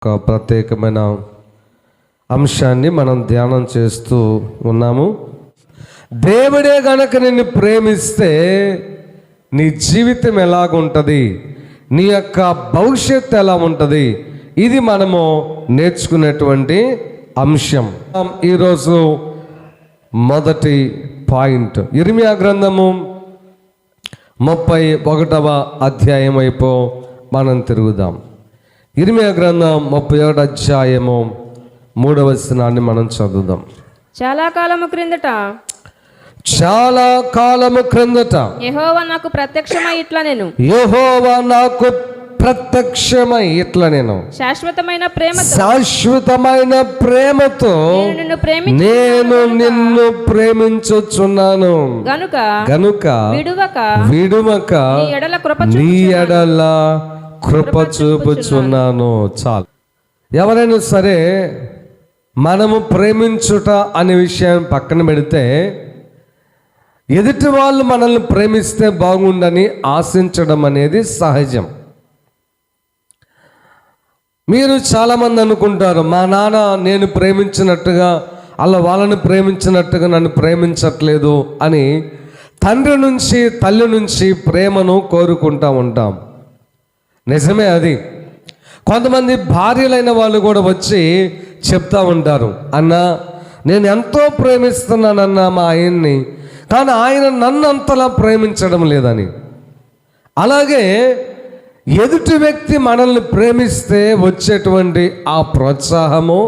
ఒక ప్రత్యేకమైన అంశాన్ని మనం ధ్యానం చేస్తూ ఉన్నాము. దేవుడే గనక నిన్ను ప్రేమిస్తే నీ జీవితం ఎలాగుంటుంది, నీ యొక్క భవిష్యత్తు ఎలా ఉంటుంది, ఇది మనము నేర్చుకునేటువంటి అంశం. ఈరోజు మొదటి పాయింట్ ఇర్మియా గ్రంథము 31వ అధ్యాయం వైపు మనం తిరుగుదాం. ఇర్మియా గ్రంథం 31వ అధ్యాయము 3వ వచనాన్ని మనం చదువుదాం. చాలా కాలము క్రిందట యెహోవా నాకు ప్రత్యక్షమై ఇట్లా నేను శాశ్వతమైన ప్రేమతో నేను నిన్ను ప్రేమించుచున్నాను గనుక విడువక నీ ఎడల కృప చూపుచున్నాను. చాలు. ఎవరైనా సరే మనము ప్రేమించుట అనే విషయం పక్కన పెడితే, ఎదుటి వాళ్ళు మనల్ని ప్రేమిస్తే బాగుండని ఆశించడం అనేది సహజం. మీరు చాలామంది అనుకుంటారు, మా నాన్న నేను ప్రేమించినట్టుగా అలా వాళ్ళని ప్రేమించినట్టుగా నన్ను ప్రేమించట్లేదు అని తండ్రి నుంచి తల్లి నుంచి ప్రేమను కోరుకుంటూ ఉంటాం. నిజమే అది. కొంతమంది భార్యలైన వాళ్ళు కూడా వచ్చి చెప్తా ఉంటారు, అన్న నేను ఎంతో ప్రేమిస్తున్నానన్నా మా ఆయన్ని, కానీ ఆయన నన్ను అంతలా ప్రేమించడం లేదని. అలాగే ఎదుటి వ్యక్తి మనల్ని ప్రేమిస్తే వచ్చేటువంటి ఆ ప్రోత్సాహము,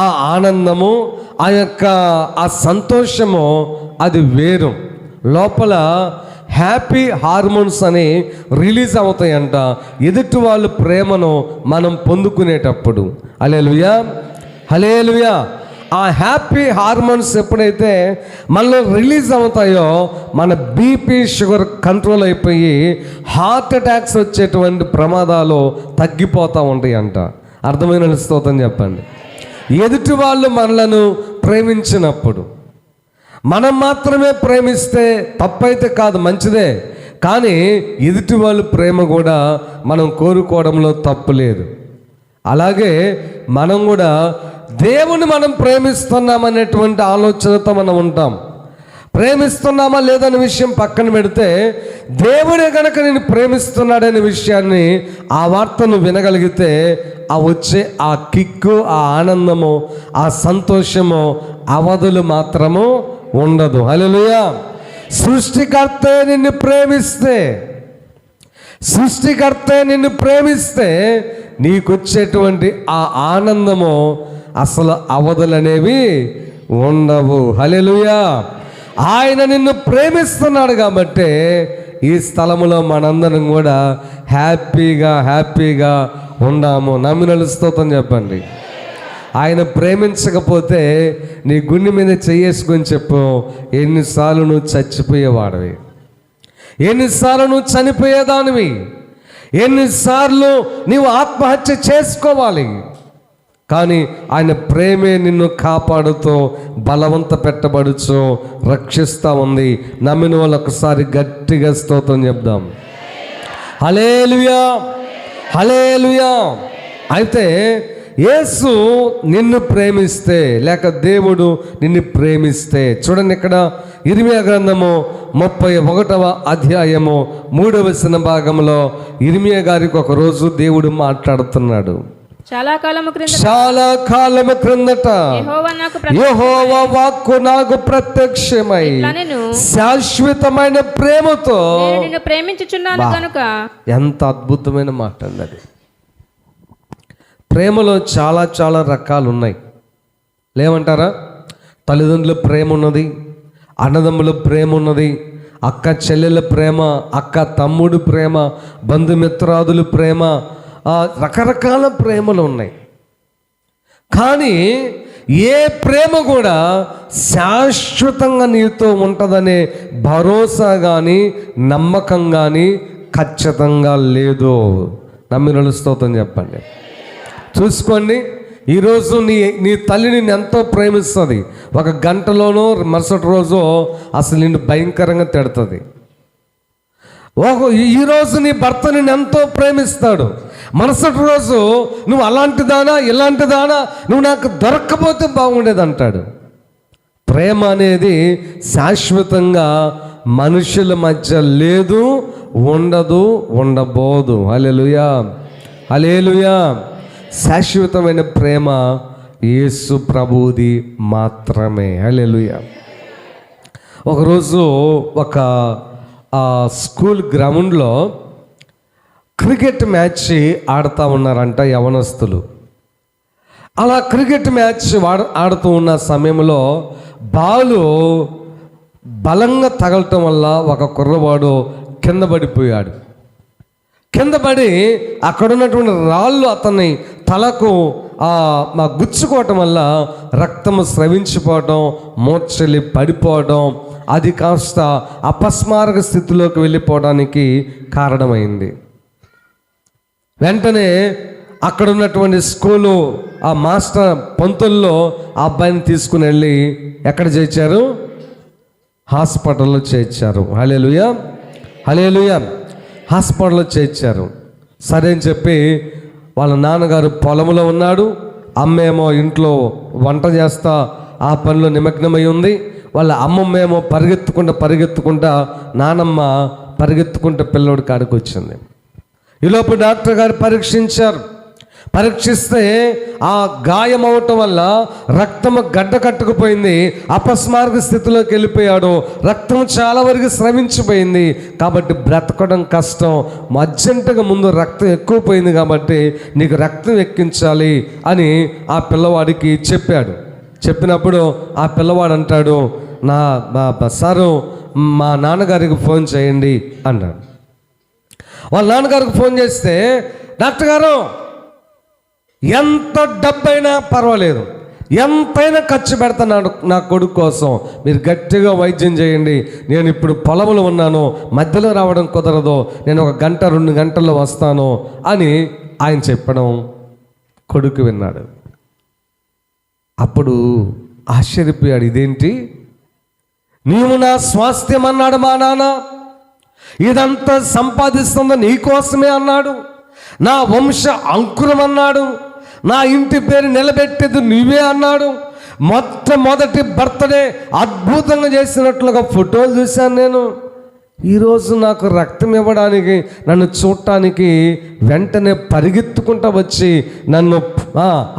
ఆ ఆనందము, ఆ సంతోషము అది వేరు. లోపల హ్యాపీ హార్మోన్స్ అని రిలీజ్ అవుతాయంట ఎదుటి వాళ్ళ ప్రేమను మనం పొందుకునేటప్పుడు. హల్లెలూయా, హల్లెలూయా. ఆ హ్యాపీ హార్మోన్స్ ఎప్పుడైతే మనలో రిలీజ్ అవుతాయో మన బీపీ షుగర్ కంట్రోల్ అయిపోయి హార్ట్ అటాక్స్ వచ్చేటువంటి ప్రమాదాలు తగ్గిపోతూ ఉంటాయి అంట. అర్థమైన స్తోత్రం చెప్పండి. ఎదుటి వాళ్ళు మనలను ప్రేమించినప్పుడు మనం మాత్రమే ప్రేమిస్తే తప్పైతే కాదు, మంచిదే. కానీ ఎదుటి వాళ్ళు ప్రేమ కూడా మనం కోరుకోవడంలో తప్పు లేదు. అలాగే మనం కూడా దేవుని మనం ప్రేమిస్తున్నామనేటువంటి ఆలోచనతో మనం ఉంటాం. ప్రేమిస్తున్నామా లేదనే విషయం పక్కన పెడితే, దేవుడే కనుక నేను ప్రేమిస్తున్నాడనే విషయాన్ని, ఆ వార్తను వినగలిగితే ఆ వచ్చే ఆ కిక్కు, ఆ ఆనందము, ఆ సంతోషము అవధులు మాత్రము ఉండదు. హల్లెలూయా. సృష్టికర్తే నిన్ను ప్రేమిస్తే నీకొచ్చేటువంటి ఆ ఆనందము అసలు అవధులనేవి ఉండవు. హల్లెలూయా. ఆయన నిన్ను ప్రేమిస్తున్నాడు కాబట్టి ఈ స్థలములో మనందరం కూడా హ్యాపీగా ఉండాము. నమ్మిన స్తోత్రం చెప్పండి. ఆయన ప్రేమించకపోతే నీ గుండె మీద చేసుకొని చెప్పు, ఎన్నిసార్లు నువ్వు చచ్చిపోయేవాడివి, ఎన్నిసార్లు నువ్వు చనిపోయేదానివి, ఎన్నిసార్లు నీవు ఆత్మహత్య చేసుకోవాలి. కానీ ఆయన ప్రేమే నిన్ను కాపాడుతూ బలవంత పెట్టబడుచు రక్షిస్తూ ఉంది. నమ్మిన వాళ్ళు ఒకసారి గట్టిగా స్తోత్రం చెప్దాం. హల్లెలూయా, హల్లెలూయా. అయితే యేసు నిన్ను ప్రేమిస్తే, లేక దేవుడు నిన్ను ప్రేమిస్తే, చూడండి ఇక్కడ ఇర్మియా గ్రంథము 31వ అధ్యాయము 3వ వచన భాగంలో ఇర్మియా గారికి ఒక రోజు దేవుడు మాట్లాడుతున్నాడు. చాలా కాలము క్రిందట యెహోవా వాక్కు నాకు ప్రత్యక్షమై శాశ్వతమైన ప్రేమతో నిన్ను ప్రేమించుచున్నాను గనుక. ఎంత అద్భుతమైన మాట అండి అది. ప్రేమలో చాలా రకాలు ఉన్నాయి, లేవంటారా? తల్లిదండ్రుల ప్రేమ ఉన్నది, అన్నదమ్ముల ప్రేమ ఉన్నది, అక్క చెల్లెల ప్రేమ, అక్క తమ్ముడు ప్రేమ, బంధుమిత్రాదుల ప్రేమ, రకరకాల ప్రేమలు ఉన్నాయి. కానీ ఏ ప్రేమ కూడా శాశ్వతంగా నీతో ఉంటుందనే భరోసా కానీ నమ్మకం కానీ ఖచ్చితంగా లేదు. నమ్మిన స్తోత్రం చెప్పండి. చూసుకోండి, ఈరోజు నీ తల్లి నిన్ను ఎంతో ప్రేమిస్తుంది, ఒక గంటలోనో మరుసటి రోజు అసలు నిన్ను భయంకరంగా తిడుతుంది. ఈరోజు నీ భర్త నిన్ను ఎంతో ప్రేమిస్తాడు, మరుసటి రోజు నువ్వు అలాంటి దానా ఇలాంటి దానా నువ్వు నాకు దొరక్కపోతే బాగుండేది అంటాడు. ప్రేమ అనేది శాశ్వతంగా మనుషుల మధ్య లేదు, ఉండదు, ఉండబోదు. హల్లెలూయా, హల్లెలూయా. శాశ్వతమైన ప్రేమ యేసు ప్రభువుది మాత్రమే. హల్లెలూయా. ఒకరోజు ఒక స్కూల్ గ్రౌండ్లో క్రికెట్ మ్యాచ్ ఆడుతూ ఉన్నారంట యవనస్తులు. అలా క్రికెట్ మ్యాచ్ ఆడుతూ ఉన్న సమయంలో బాలు బలంగా తగలటం వల్ల ఒక కుర్రవాడు కింద పడిపోయాడు. కింద పడి అక్కడ ఉన్నటువంటి రాళ్ళు అతన్ని తలకు గుచ్చుకోవటం వల్ల రక్తము స్రవించిపోవటం, మూర్ఛలి పడిపోవడం, అది కాస్త అపస్మారక స్థితిలోకి వెళ్ళిపోవడానికి కారణమైంది. వెంటనే అక్కడ ఉన్నటువంటి స్కూలు ఆ మాస్టర్ పంతుల్లో ఆ అబ్బాయిని తీసుకుని వెళ్ళి ఎక్కడ చేర్చారు? హాస్పిటల్లో చేర్చారు. హల్లెలూయా, హల్లెలూయా. హాస్పిటల్లో చేర్చారు. సరే అని చెప్పి వాళ్ళ నాన్నగారు పొలంలో ఉన్నాడు, అమ్మేమో ఇంట్లో వంట చేస్తా ఆ పనిలో నిమగ్నమై ఉంది. వాళ్ళ అమ్మమ్మేమో పరిగెత్తుకుంటా నానమ్మ పరిగెత్తుకుంటూ పిల్లోడి కాడికి వచ్చింది. ఈలోపు డాక్టర్ గారు పరీక్షిస్తే ఆ గాయం అవటం వల్ల రక్తము గడ్డ కట్టుకుపోయింది. అపస్మారక స్థితిలోకి వెళ్ళిపోయాడు. రక్తం చాలా వరకు స్రవించిపోయింది. కాబట్టి బ్రతకడం కష్టం. అర్జెంటుగా ముందు రక్తం ఎక్కువ పోయింది కాబట్టి నీకు రక్తం ఎక్కించాలి అని ఆ పిల్లవాడికి చెప్పాడు. చెప్పినప్పుడు ఆ పిల్లవాడు అంటాడు, సారు మా నాన్నగారికి ఫోన్ చేయండి అన్నాడు. వాళ్ళ నాన్నగారికి ఫోన్ చేస్తే, డాక్టర్ గారు ఎంత డబ్బైనా పర్వాలేదు, ఎంతైనా ఖర్చు పెడతాను నా కొడుకు కోసం, మీరు గట్టిగా వైద్యం చేయండి. నేను ఇప్పుడు పొలంలో ఉన్నాను, మధ్యలో రావడం కుదరదు, నేను 1 గంట 2 గంటల్లో వస్తాను అని ఆయన చెప్పడం కొడుకు విన్నాడు. అప్పుడు ఆశ్చర్యపోయాడు, ఇదేంటి, నీవు నా స్వాస్థ్యం అన్నాడు మా నాన్న, ఇదంతా సంపాదిస్తుందో నీకోసమే అన్నాడు, నా వంశ అంకురం అన్నాడు, నా ఇంటి పేరు నిలబెట్టేది నువ్వే అన్నాడు. మొట్టమొదటి బర్త్డే అద్భుతంగా చేసినట్లుగా ఫోటోలు చూశాను నేను. ఈరోజు నాకు రక్తం ఇవ్వడానికి, నన్ను చూడటానికి వెంటనే పరిగెత్తుకుంటూ వచ్చి నన్ను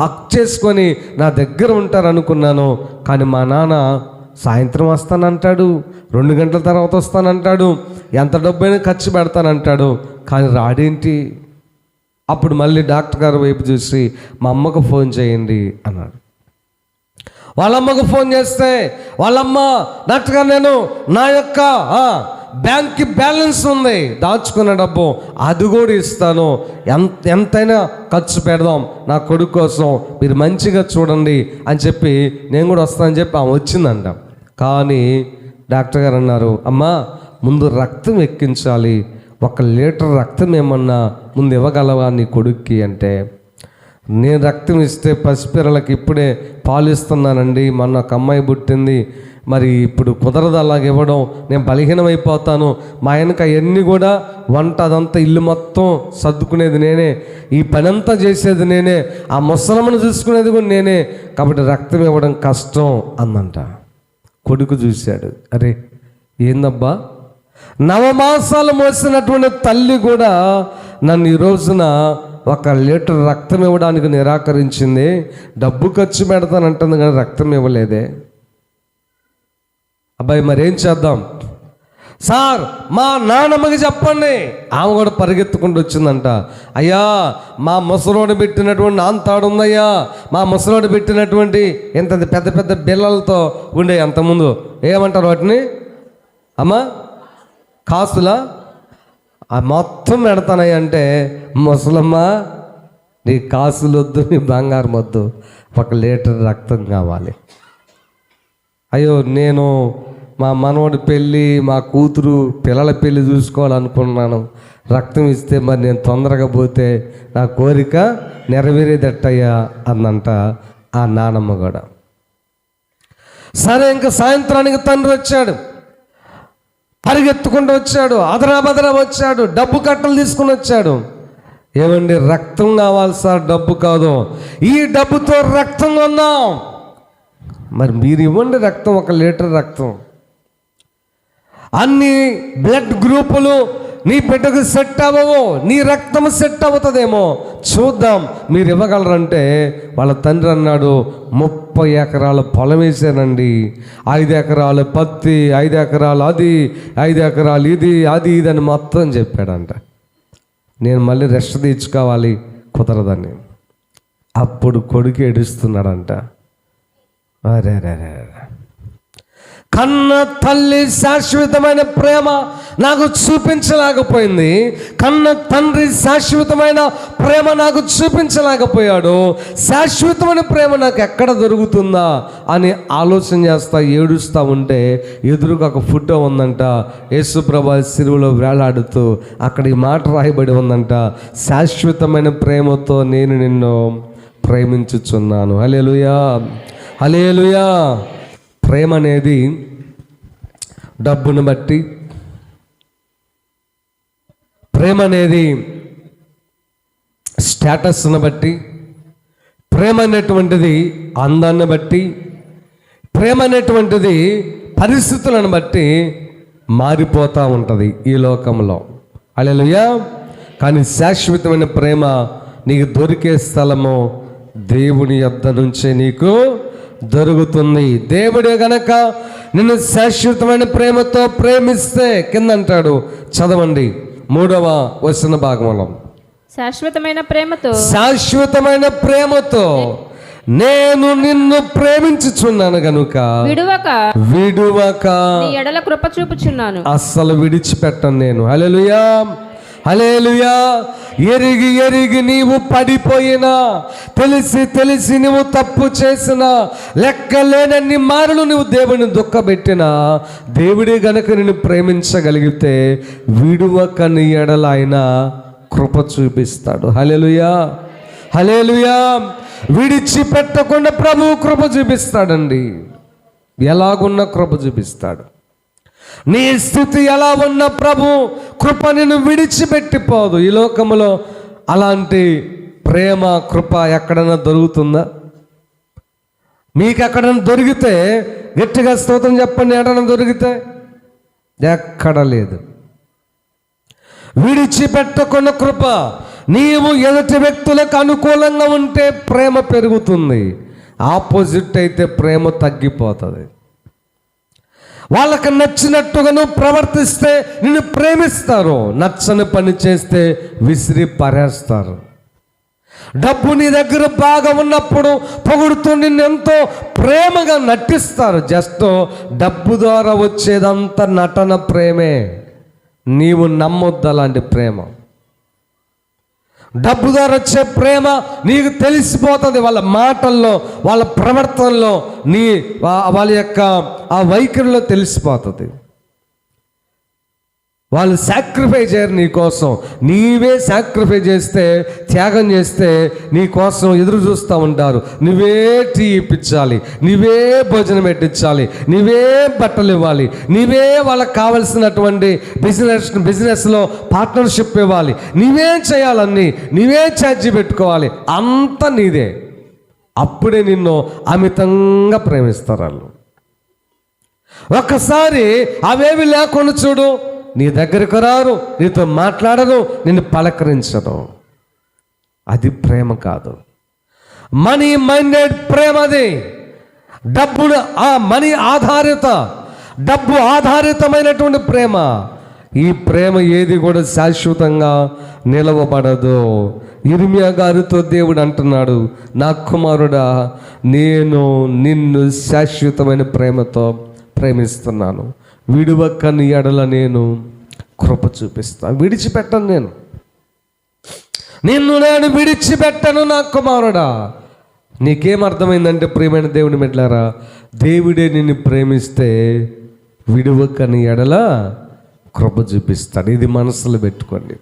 హక్ చేసుకొని నా దగ్గర ఉంటారనుకున్నాను. కానీ మా నాన్న సాయంత్రం వస్తానంటాడు, 2 గంటల తర్వాత వస్తానంటాడు, ఎంత డబ్బైనా ఖర్చు పెడతానంటాడు, కానీ రాడేంటి? అప్పుడు మళ్ళీ డాక్టర్ గారు వైపు చూసి మా అమ్మకు ఫోన్ చేయండి అన్నాడు. వాళ్ళమ్మకు ఫోన్ చేస్తే వాళ్ళమ్మ, డాక్టర్ గారు నేను నా యొక్క బ్యాంక్కి బ్యాలెన్స్ ఉంది, దాచుకున్న డబ్బు అది కూడా ఇస్తాను, ఎంతైనా ఖర్చు పెడదాం నా కొడుకు కోసం, మీరు మంచిగా చూడండి అని చెప్పి నేను కూడా వస్తానని చెప్పి ఆమె వచ్చిందంట. కానీ డాక్టర్ గారు అన్నారు, అమ్మా ముందు రక్తం ఎక్కించాలి, 1 లీటర్ రక్తం ఏమన్నా ముందు ఇవ్వగలవా నీ కొడుక్కి అంటే, నేను రక్తం ఇస్తే పసిపిల్లలకి ఇప్పుడే పాలు ఇస్తున్నానండి, మొన్న ఒక అమ్మాయి పుట్టింది, మరి ఇప్పుడు కుదరదు అలాగ ఇవ్వడం, నేను బలహీనమైపోతాను, మా ఆయనకి అవన్నీ కూడా వంట అదంతా ఇల్లు మొత్తం సర్దుకునేది నేనే, ఈ పని అంతా చేసేది నేనే, ఆ ముసలమ్మను చూసుకునేది కూడా నేనే, కాబట్టి రక్తం ఇవ్వడం కష్టం అందంట. కొడుకు చూశాడు, అరే ఏందబ్బా, 9 మాసాలు మోసినటువంటి తల్లి కూడా నన్ను ఈ రోజున 1 లీటర్ రక్తం ఇవ్వడానికి నిరాకరించింది, డబ్బు ఖర్చు పెడతానంటుంది కానీ రక్తం ఇవ్వలేదే. అబ్బాయి మరేం చేద్దాం సార్, మా నాన్నమ్మకి చెప్పండి. ఆమె కూడా పరిగెత్తుకుంటూ వచ్చిందంట, అయ్యా మా ముసలోడు పెట్టినటువంటి నాంతాడు ఉందయ్యా, మా ముసలోడు పెట్టినటువంటి ఎంత పెద్ద పెద్ద బిళ్ళలతో ఉండే అంతకుముందు ఏమంటారు వాటిని అమ్మా, కాసులా, ఆ మొత్తం పెడతానయ్య అంటే, ముసలమ్మ నీ కాసులు వద్దు, నీ బంగారం వద్దు, 1 లీటర్ రక్తం కావాలి. అయ్యో నేను మా మనవడి పెళ్ళి, మా కూతురు పిల్లల పెళ్ళి చూసుకోవాలనుకున్నాను, రక్తం ఇస్తే మరి నేను తొందరగా పోతే నా కోరిక నెరవేరేదట్టయ్యా అందంట ఆ నానమ్మ కూడా. సరే ఇంకా సాయంత్రానికి తండ్రి వచ్చాడు, పరిగెత్తుకుంటూ వచ్చాడు, అదరా బదరా వచ్చాడు, డబ్బు కట్టలు తీసుకుని వచ్చాడు. ఏమండి, రక్తం కావాలి సార్, డబ్బు కాదు. ఈ డబ్బుతో రక్తం కొన్నాం. మరి మీరు ఇవ్వండి రక్తం, 1 లీటర్ రక్తం. అన్ని బ్లడ్ గ్రూపులు నీ బిడ్డకు సెట్ అవ్వవు, నీ రక్తం సెట్ అవుతుందేమో చూద్దాం, మీరు ఇవ్వగలరంటే వాళ్ళ తండ్రి అన్నాడు, 30 ఎకరాల పొలం వేసానండి, 5 ఎకరాలు పత్తి, 5 ఎకరాలు అది, 5 ఎకరాలు ఇది, అది ఇది అని మొత్తం చెప్పాడంట. నేను మళ్ళీ రెస్ట్ తీర్చుకోవాలి, కుదరదని. అప్పుడు కొడుకు ఏడుస్తున్నాడంట. అరే రే రే, కన్న తల్లి శాశ్వతమైన ప్రేమ నాకు చూపించలేకపోయింది, కన్న తండ్రి శాశ్వతమైన ప్రేమ నాకు చూపించలేకపోయాడు. శాశ్వతమైన ప్రేమ నాకు ఎక్కడ దొరుకుతుందా అని ఆలోచన చేస్తా ఏడుస్తూ ఉంటే ఎదురుగా ఒక ఫోటో ఉందంట. యేసుప్రభు సిలువలో వేలాడుతూ అక్కడ ఈ మాట రాయబడి ఉందంట, శాశ్వతమైన ప్రేమతో నేను నిన్ను ప్రేమించుచున్నాను. హల్లెలూయా, హల్లెలూయా. ప్రేమ అనేది డబ్బును బట్టి, ప్రేమ అనేది స్టేటస్ను బట్టి, ప్రేమ అనేటువంటిది అందాన్ని బట్టి, ప్రేమ అనేటువంటిది పరిస్థితులను బట్టి మారిపోతూ ఉంటుంది ఈ లోకంలో. హల్లెలూయా. కానీ శాశ్వతమైన ప్రేమ నీకు దొరికే స్థలము దేవుని యొద్ద నుంచే నీకు దొరుకుతుంది. దేవుడే గనక నిన్ను శాశ్వతమైన ప్రేమతో ప్రేమిస్తే, కింద అంటాడు, చదవండి 3వ వచన భాగంలో, శాశ్వతమైన ప్రేమతో, శాశ్వతమైన ప్రేమతో నేను నిన్ను ప్రేమించుచున్నాను గనుక విడువక నీ ఎడల కృప చూపుచున్నాను. అస్సలు విడిచిపెట్టను నేను. హల్లెలూయా, హల్లెలూయా. ఎరిగి ఎరిగి నీవు పడిపోయినా, తెలిసి తెలిసి నువ్వు తప్పు చేసినా, లెక్కలేనన్ని మారులు నువ్వు దేవుని దుఃఖపెట్టినా, దేవుడే గనక నిన్ను ప్రేమించగలిగితే విడువక నీ ఎడల ఆయన కృప చూపిస్తాడు. హల్లెలూయా, హల్లెలూయా. విడిచిపెట్టకుండా ప్రభువు కృప చూపిస్తాడండి. ఎలాగున్న కృప చూపిస్తాడు. నీ స్థితి ఎలా ఉన్న ప్రభు కృప నిన్ను విడిచిపెట్టిపోదు. ఈ లోకంలో అలాంటి ప్రేమ కృప ఎక్కడైనా దొరుకుతుందా? మీకు ఎక్కడైనా దొరికితే గట్టిగా స్తోత్రం చెప్పండి. ఎక్కడైనా దొరికితే ఎక్కడ లేదు. విడిచిపెట్టకున్న కృప. నీవు ఎదుటి వ్యక్తులకు అనుకూలంగా ఉంటే ప్రేమ పెరుగుతుంది, ఆపోజిట్ అయితే ప్రేమ తగ్గిపోతుంది. వాళ్ళకి నచ్చినట్టుగా నువ్వు ప్రవర్తిస్తే నిన్ను ప్రేమిస్తారు, నచ్చని పని చేస్తే విసిరి పారేస్తారు. డబ్బు నీ దగ్గర బాగా ఉన్నప్పుడు పొగుడుతూ నిన్ను ఎంతో ప్రేమగా నటిస్తారు. జస్ట్ డబ్బు ద్వారా వచ్చేదంతా నటన ప్రేమే. నీవు నమ్మొద్దు అలాంటి ప్రేమ. డబ్బు ద్వారా వచ్చే ప్రేమ నీకు తెలిసిపోతుంది. వాళ్ళ మాటల్లో, వాళ్ళ ప్రవర్తనలో, వాళ్ళ యొక్క ఆ వైఖరిలో తెలిసిపోతుంది. వాళ్ళు సాక్రిఫై చేయరు నీ కోసం. నీవే సాక్రిఫై చేస్తే, త్యాగం చేస్తే నీ కోసం ఎదురు చూస్తూ ఉంటారు. నువ్వే టీ ఇప్పించాలి, నువ్వే భోజనం పెట్టించాలి, నువ్వే బట్టలు ఇవ్వాలి, నువ్వే వాళ్ళకి కావలసినటువంటి బిజినెస్లో పార్ట్నర్షిప్ ఇవ్వాలి, నువ్వే చేయాలన్నీ, నువ్వే ఛార్జీ పెట్టుకోవాలి, అంతా నీదే. అప్పుడే నిన్ను అమితంగా ప్రేమిస్తారు వాళ్ళు. ఒక్కసారి అవేవి లేకుండా చూడు, నీ దగ్గరకు రారు, నీతో మాట్లాడరు, నిన్ను పలకరించరు. అది ప్రేమ కాదు. మనీ మైండెడ్ ప్రేమ అది. డబ్బును ఆ మనీ ఆధారిత, డబ్బు ఆధారితమైనటువంటి ప్రేమ. ఈ ప్రేమ ఏది కూడా శాశ్వతంగా నిలవబడదు. ఇర్మియా గారితో దేవుడు అంటున్నాడు, నా కుమారుడా, నేను నిన్ను శాశ్వతమైన ప్రేమతో ప్రేమిస్తున్నాను, విడువక నీ ఎడల నేను కృప చూపిస్తాను. విడిచిపెట్టను నిన్ను నేను విడిచిపెట్టను నా కుమారుడా. నీకేమర్థమైందంటే ప్రియమైన దేవుని బిడ్డలారా, దేవుడే నిన్ను ప్రేమిస్తే విడువక నీ ఎడల కృప చూపిస్తాడు. ఇది మనసులో పెట్టుకోండి.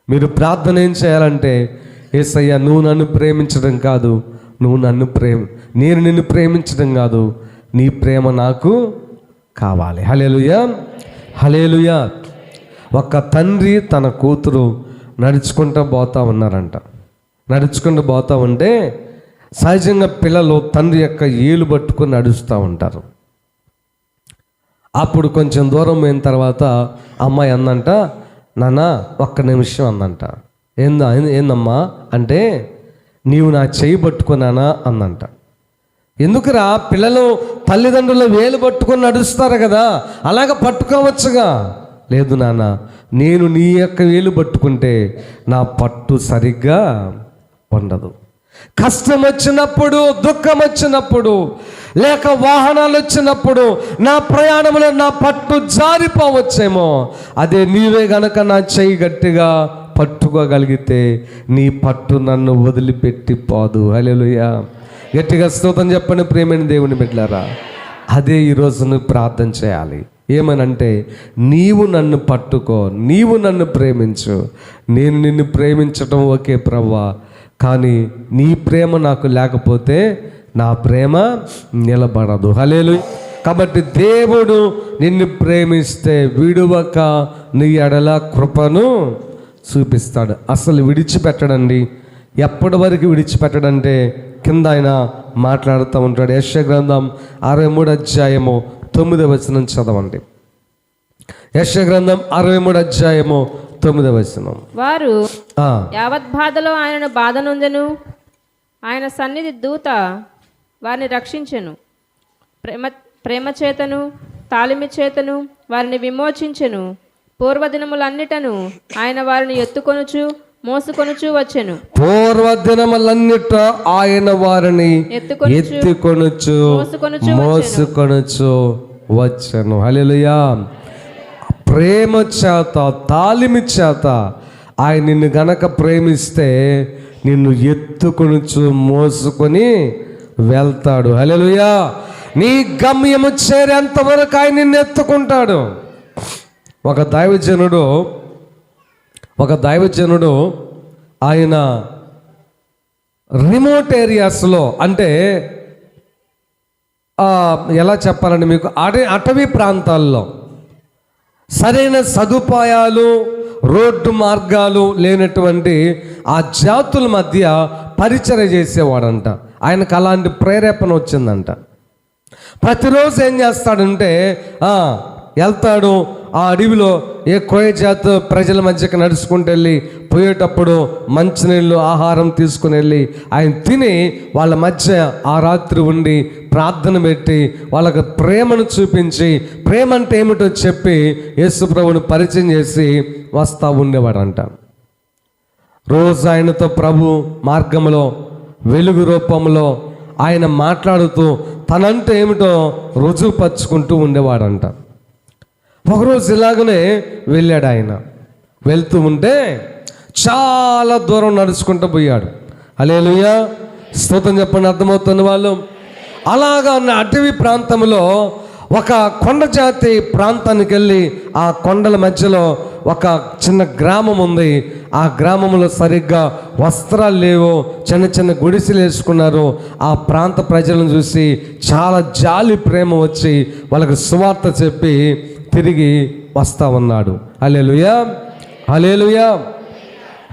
మీరు ప్రార్థన ఏం చేయాలంటే, యేసయ్యా నువ్వు నన్ను ప్రేమించడం కాదు, నేను నిన్ను ప్రేమించడం కాదు, నీ ప్రేమ నాకు కావాలి. హల్లెలూయా, హల్లెలూయా. ఒక తండ్రి తన కూతురు నడుచుకుంటూ పోతా ఉన్నారంట. నడుచుకుంటూ పోతా ఉంటే సహజంగా పిల్లలు తండ్రి యొక్క ఏలు పట్టుకొని నడుస్తూ ఉంటారు. అప్పుడు కొంచెం దూరం పోయిన తర్వాత అమ్మాయి అందంట, నాన్న ఒక్క నిమిషం అందంట. ఏందమ్మా అంటే, నీవు నా చేయి పట్టుకున్నానా అందంట. ఎందుకురా, పిల్లలు తల్లిదండ్రుల వేలు పట్టుకొని నడుస్తారు కదా, అలాగ పట్టుకోవచ్చుగా. లేదు నాన్న, నేను నీ యొక్క వేలు పట్టుకుంటే నా పట్టు సరిగ్గా ఉండదు. కష్టం వచ్చినప్పుడు, దుఃఖం వచ్చినప్పుడు, లేక వాహనాలు వచ్చినప్పుడు నా ప్రయాణంలో నా పట్టు జారిపోవచ్చేమో. అదే నీవే గనక నా చెయ్యి గట్టిగా పట్టుకోగలిగితే నీ పట్టు నన్ను వదిలిపెట్టి పోదు. హల్లెలూయా. గట్టిగా స్తోత్రం చెప్పండి ప్రియమైన దేవుని బిడ్డలారా. అదే ఈరోజు నువ్వు ప్రార్థన చేయాలి. ఏమనంటే, నీవు నన్ను పట్టుకో, నీవు నన్ను ప్రేమించు, నేను నిన్ను ప్రేమించటం ఓకే ప్రభువా, కానీ నీ ప్రేమ నాకు లేకపోతే నా ప్రేమ నిలబడదు. హల్లెలూయా. కాబట్టి దేవుడు నిన్ను ప్రేమిస్తే విడువక నీ ఎడల కృపను చూపిస్తాడు. అసలు విడిచిపెట్టడండి. ఎప్పటి వరకు విడిచిపెట్టడంటే కింద ఆయన మాట్లాడుతూ ఉంటాడు. యెషయా గ్రంథం 63 అధ్యాయము 9వ వచనం చదవండి. యెషయా గ్రంథం 63 అధ్యాయము 9వ వచనం. వారు యావత్ బాధలో ఆయనను బాధనొందెను, ఆయన సన్నిధి దూత వారిని రక్షించెను. ప్రేమ చేతను తాళిమి చేతను వారిని విమోచించెను. పూర్వదినములన్నిటను ఆయన వారిని ఎత్తుకొనుచు మోసుకొనుచు వచ్చెను. పూర్వదినములన్నిట ఆయన వారిని ఎత్తుకొనుచు మోసుకొనుచు వచ్చెను. హల్లెలూయా. ప్రేమ చేత తాళిమి చేత ఆయన నిన్ను గనక ప్రేమిస్తే నిన్ను ఎత్తుకొనుచు మోసుకొని వెళ్తాడు. హల్లెలూయా. నీ గమ్యము చేరేంత వరకు ఆయన నిన్ను ఎత్తుకుంటాడు. ఒక దైవజనుడు ఆయన రిమోట్ ఏరియాస్లో, అంటే ఎలా చెప్పాలండి మీకు, అటవీ ప్రాంతాల్లో సరైన సదుపాయాలు, రోడ్డు మార్గాలు లేనటువంటి ఆ జాతుల మధ్య పరిచర్య చేసేవాడంట. ఆయనకు అలాంటి ప్రేరేపణ వచ్చిందంట. ప్రతిరోజు ఏం చేస్తాడంటే వెళ్తాడు ఆ అడవిలో, ఏ కోయ జాతి ప్రజల మధ్యకి నడుచుకుంటూ వెళ్ళి పోయేటప్పుడు మంచినీళ్ళు ఆహారం తీసుకుని వెళ్ళి ఆయన తిని వాళ్ళ మధ్య ఆ రాత్రి ఉండి ప్రార్థన పెట్టి వాళ్ళకి ప్రేమను చూపించి, ప్రేమ అంటే ఏమిటో చెప్పి యేసు ప్రభువుని పరిచయం చేసి వస్తూ ఉండేవాడంట. రోజు ఆయనతో ప్రభు మార్గంలో వెలుగు రూపంలో ఆయన మాట్లాడుతూ తనంటే ఏమిటో రుజువుపరుచుకుంటూ ఉండేవాడంట. ఒకరోజు ఇలాగనే వెళ్ళాడు. ఆయన వెళ్తూ ఉంటే చాలా దూరం నడుచుకుంటూ పోయాడు. హల్లెలూయా. స్తోత్రం చెప్పండి అర్థమవుతున్న వాళ్ళు. అలాగా ఉన్న అటవీ ప్రాంతంలో ఒక కొండ జాతి ప్రాంతానికి వెళ్ళి ఆ కొండల మధ్యలో ఒక చిన్న గ్రామం ఉంది. ఆ గ్రామంలో సరిగ్గా వస్త్రాలు లేవు, చిన్న చిన్న గుడిసెలు వేసుకున్నారు. ఆ ప్రాంత ప్రజలను చూసి చాలా జాలి ప్రేమ వచ్చి వాళ్ళకి సువార్త చెప్పి తిరిగి వస్తా ఉన్నాడు. హల్లెలూయా. హల్లెలూయా.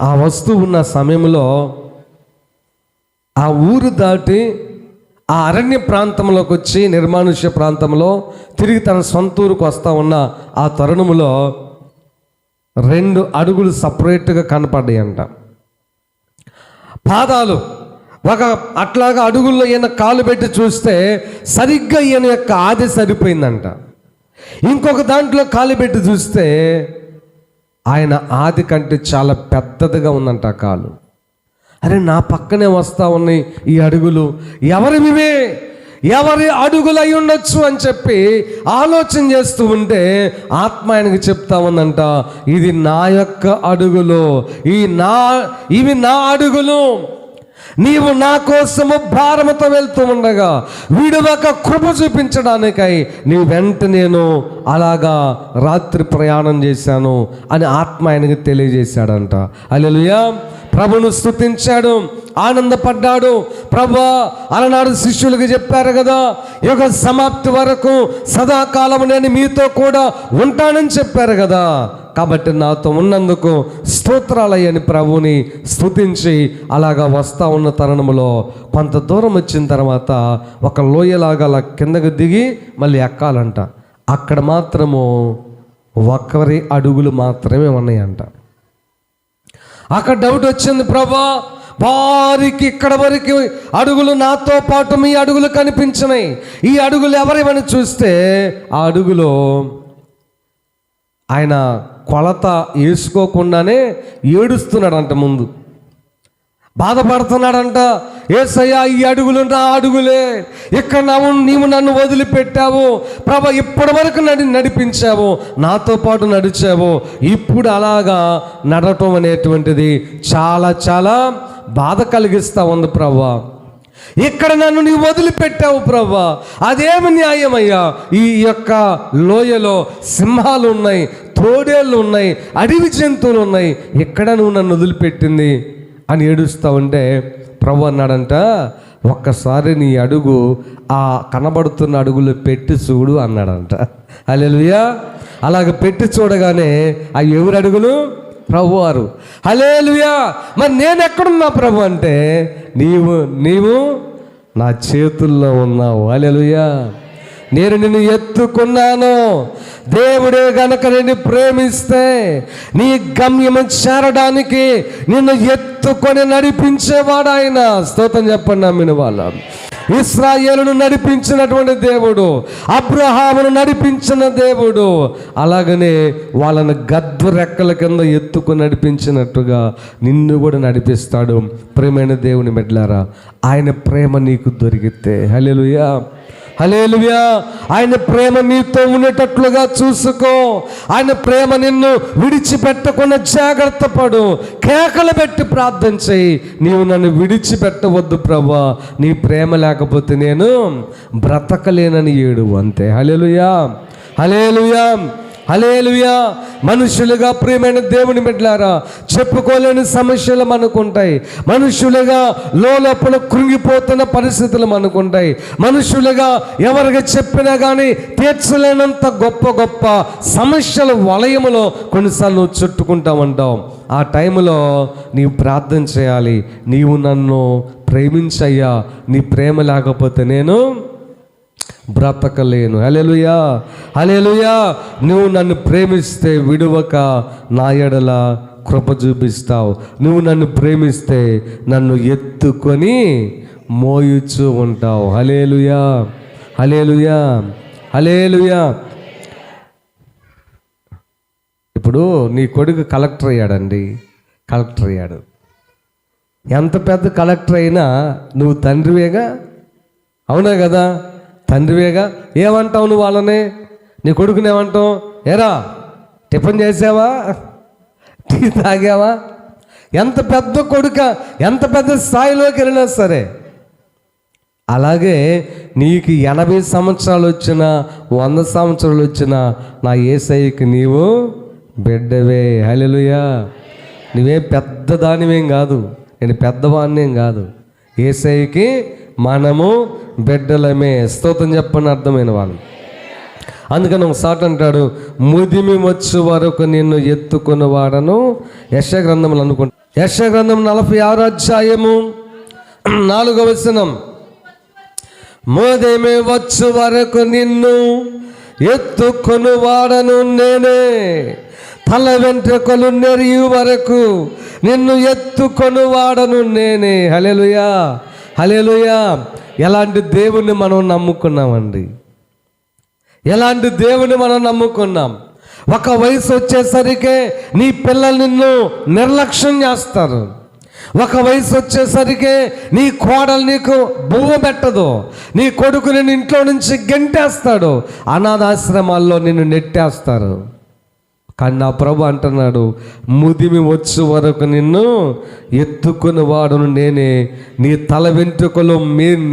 ఆ వస్తూ ఉన్న సమయంలో ఆ ఊరు దాటి ఆ అరణ్య ప్రాంతంలోకి వచ్చి నిర్మానుష్య ప్రాంతంలో తిరిగి తన సొంత ఊరుకు వస్తూ ఉన్న ఆ తరుణంలో 2 అడుగులు సపరేట్గా కనపడ్డాయంట. పాదాలు అట్లాగా అడుగుల్లో ఈయన కాలు పెట్టి చూస్తే సరిగ్గా ఈయన యొక్క ఆది సరిపోయిందంట. ఇంకొక దాంట్లో కాలు పెట్టి చూస్తే ఆయన ఆది కంటే చాలా పెద్దదిగా ఉందంట కాలు. అరే, నా పక్కనే వస్తూ ఉన్నాయి ఈ అడుగులు, ఎవరి అడుగులు అయి ఉండొచ్చు అని చెప్పి ఆలోచన చేస్తూ ఉంటే ఆత్మ ఆయనకి చెప్తా ఉందంట, ఇది నా యొక్క అడుగులు, ఇవి నా అడుగులు. నీవు నా కోసము భారముతో వెళ్తూ ఉండగా విడువక కృప చూపించడానికై నీ వెంట నేను అలాగా రాత్రి ప్రయాణం చేశాను అని ఆత్మ ఆయనకి తెలియజేశాడంట. హల్లెలూయా. ప్రభును స్తుతించాడు, ఆనందపడ్డాడు. ప్రభా అలనాడు శిష్యులకు చెప్పారు కదా, యుగ సమాప్తి వరకు సదాకాలం నేను మీతో కూడా ఉంటానని చెప్పారు కదా. కాబట్టి నాతో ఉన్నందుకు స్తోత్రాలయ్యని ప్రభుని స్తుతించి అలాగా వస్తూ ఉన్న తరుణంలో కొంత దూరం వచ్చిన తర్వాత ఒక లోయలాగా అలా కిందకు దిగి మళ్ళీ ఎక్కాలంట. అక్కడ మాత్రము ఒకరి అడుగులు మాత్రమే ఉన్నాయంట. అక్కడ డౌట్ వచ్చింది, ప్రభా వారికి ఇక్కడ వరకు అడుగులు, నాతో పాటు మీ అడుగులు కనిపించినాయి, ఈ అడుగులు ఎవరివని చూస్తే ఆ అడుగులో ఆయన కొలత వేసుకోకుండానే ఏడుస్తున్నాడంట, ముందు బాధపడుతున్నాడంట. యేసయ్యా ఈ అడుగులు నా అడుగులే, ఇక్కడ నీవు నన్ను వదిలిపెట్టావు ప్రభా, ఇప్పటి వరకు నడిపించావు, నాతో పాటు నడిచావు, ఇప్పుడు అలాగా నడవటం అనేటువంటిది చాలా చాలా బాధ కలిగిస్తూ ఉంది ప్రభా. ఇక్కడ నన్ను నీవు వదిలిపెట్టావు ప్రభా, అదేమి న్యాయమయ్యా? ఈ యొక్క లోయలో సింహాలు ఉన్నాయి, తోడేళ్ళు ఉన్నాయి, అడవి జంతువులు ఉన్నాయి, ఎక్కడ నువ్వు నన్ను వదిలిపెట్టింది అని ఏడుస్తూ ఉంటే ప్రభు అన్నాడంట, ఒక్కసారి నీ అడుగు ఆ కనబడుతున్న అడుగులు పెట్టి చూడు అన్నాడంట. హల్లెలూయా. అలాగ పెట్టి చూడగానే ఆ ఎవరు అడుగులు? ప్రభువారు. హల్లెలూయా. మరి నేను ఎక్కడున్నా ప్రభు అంటే, నీవు నా చేతుల్లో ఉన్నావు. హల్లెలూయా. నేను నిన్ను ఎత్తుకున్నాను. దేవుడే గనక నిన్ను ప్రేమిస్తే నీ గమ్యము చేరడానికి నిన్ను ఎత్తుకొని నడిపించేవాడు ఆయన. స్తోత్రం చెప్పండి నమ్మిన వాళ్ళ. ఇశ్రాయేలును నడిపించినటువంటి దేవుడు, అబ్రహామును నడిపించిన దేవుడు, అలాగనే వాళ్ళని గద్దు రెక్కల కింద ఎత్తుకొని నడిపించినట్టుగా నిన్ను కూడా నడిపిస్తాడు. ప్రేమైన దేవుని బిడ్డలారా, ఆయన ప్రేమ నీకు దొరికితే, హల్లెలూయా హల్లెలూయా, ఆయన ప్రేమ నీతో ఉండేటట్లుగా చూసుకో. ఆయన ప్రేమ నిన్ను విడిచిపెట్టకుండా జాగ్రత్త పడు. కేకలు పెట్టి ప్రార్థన చేయి, నీవు నన్ను విడిచిపెట్టవద్దు ప్రభా, నీ ప్రేమ లేకపోతే నేను బ్రతకలేనని ఏడు. అంతే. హల్లెలూయా హల్లెలూయా హల్లెలూయా. మనుషులుగా ప్రియమైన దేవుని బిడ్డలారా, చెప్పుకోలేని సమస్యలు మనకుంటాయి. మనుషులుగా లోపల కృంగిపోతున్న పరిస్థితులు మనకుంటాయి. మనుషులుగా ఎవరికి చెప్పినా కానీ తీర్చలేనంత గొప్ప గొప్ప సమస్యల వలయములో కొన్నిసార్లు చుట్టుకుంటా ఉంటాం. ఆ టైంలో నీవు ప్రార్థన చేయాలి, నీవు నన్ను ప్రేమించయ్యా, నీ ప్రేమ లేకపోతే నేను బ్రతకలేను. హల్లెలూయా హల్లెలూయా. నువ్వు నన్ను ప్రేమిస్తే విడువక నా ఎడల కృప చూపిస్తావు. నువ్వు నన్ను ప్రేమిస్తే నన్ను ఎత్తుకొని మోయుచూ ఉంటావు. హల్లెలూయా హల్లెలూయా హల్లెలూయా. ఇప్పుడు నీ కొడుకు కలెక్టర్ అయ్యాడండి, కలెక్టర్ అయ్యాడు. ఎంత పెద్ద కలెక్టర్ అయినా నువ్వు తండ్రివేగా, అవునా కదా? తండ్రివేగా. ఏమంటావు నువ్వు వాళ్ళని? నీ కొడుకుని ఏమంటావు? ఏరా టిఫిన్ చేసావా, టీ తాగావా? ఎంత పెద్ద కొడుక, ఎంత పెద్ద స్థాయిలోకి వెళ్ళినా సరే. అలాగే నీకు 80 సంవత్సరాలు వచ్చినా 100 సంవత్సరాలు వచ్చినా నా యేసయ్యకి నీవు బిడ్డవే. హల్లెలూయా. నువ్వేం పెద్ద దానివేం కాదు, నేను పెద్దవాడినేం కాదు. యేసయ్యకి మనము బిడ్డలమే. స్తోత్రం చెప్పని అర్థమైన వాళ్ళు. అందుకని ఒక సాట అంటాడు, ముదిమి వచ్చు వరకు నిన్ను ఎత్తుకుని వాడను. యెషయా గ్రంథంలో అనుకుంటా, యెషయా గ్రంథం 46వ అధ్యాయము 4వ వచనం, ముదిమి వచ్చు వరకు నిన్ను ఎత్తుకుని వాడను నేనే, తల వెంట్రుకలు నెరియు వరకు నిన్ను ఎత్తుకొని వాడను నేనే. హల్లెలూయా హల్లెలూయా. ఎలాంటి దేవుణ్ణి మనం నమ్ముకున్నామండి, ఎలాంటి దేవుని మనం నమ్ముకున్నాం. ఒక వయసు వచ్చేసరికి నీ పిల్లలు నిన్ను నిర్లక్ష్యం చేస్తారు. ఒక వయసు వచ్చేసరికి నీ కోడలు నీకు బువ్వ పెట్టదు, నీ కొడుకు నిన్ను ఇంట్లో నుంచి గెంటేస్తాడు, అనాథాశ్రమాల్లో నిన్ను నెట్టేస్తారు. కానీ నా ప్రభు అంటున్నాడు, ముదిమి వచ్చు వరకు నిన్ను ఎత్తుకుని వాడును నేనే, నీ తల వెంట్రుకలు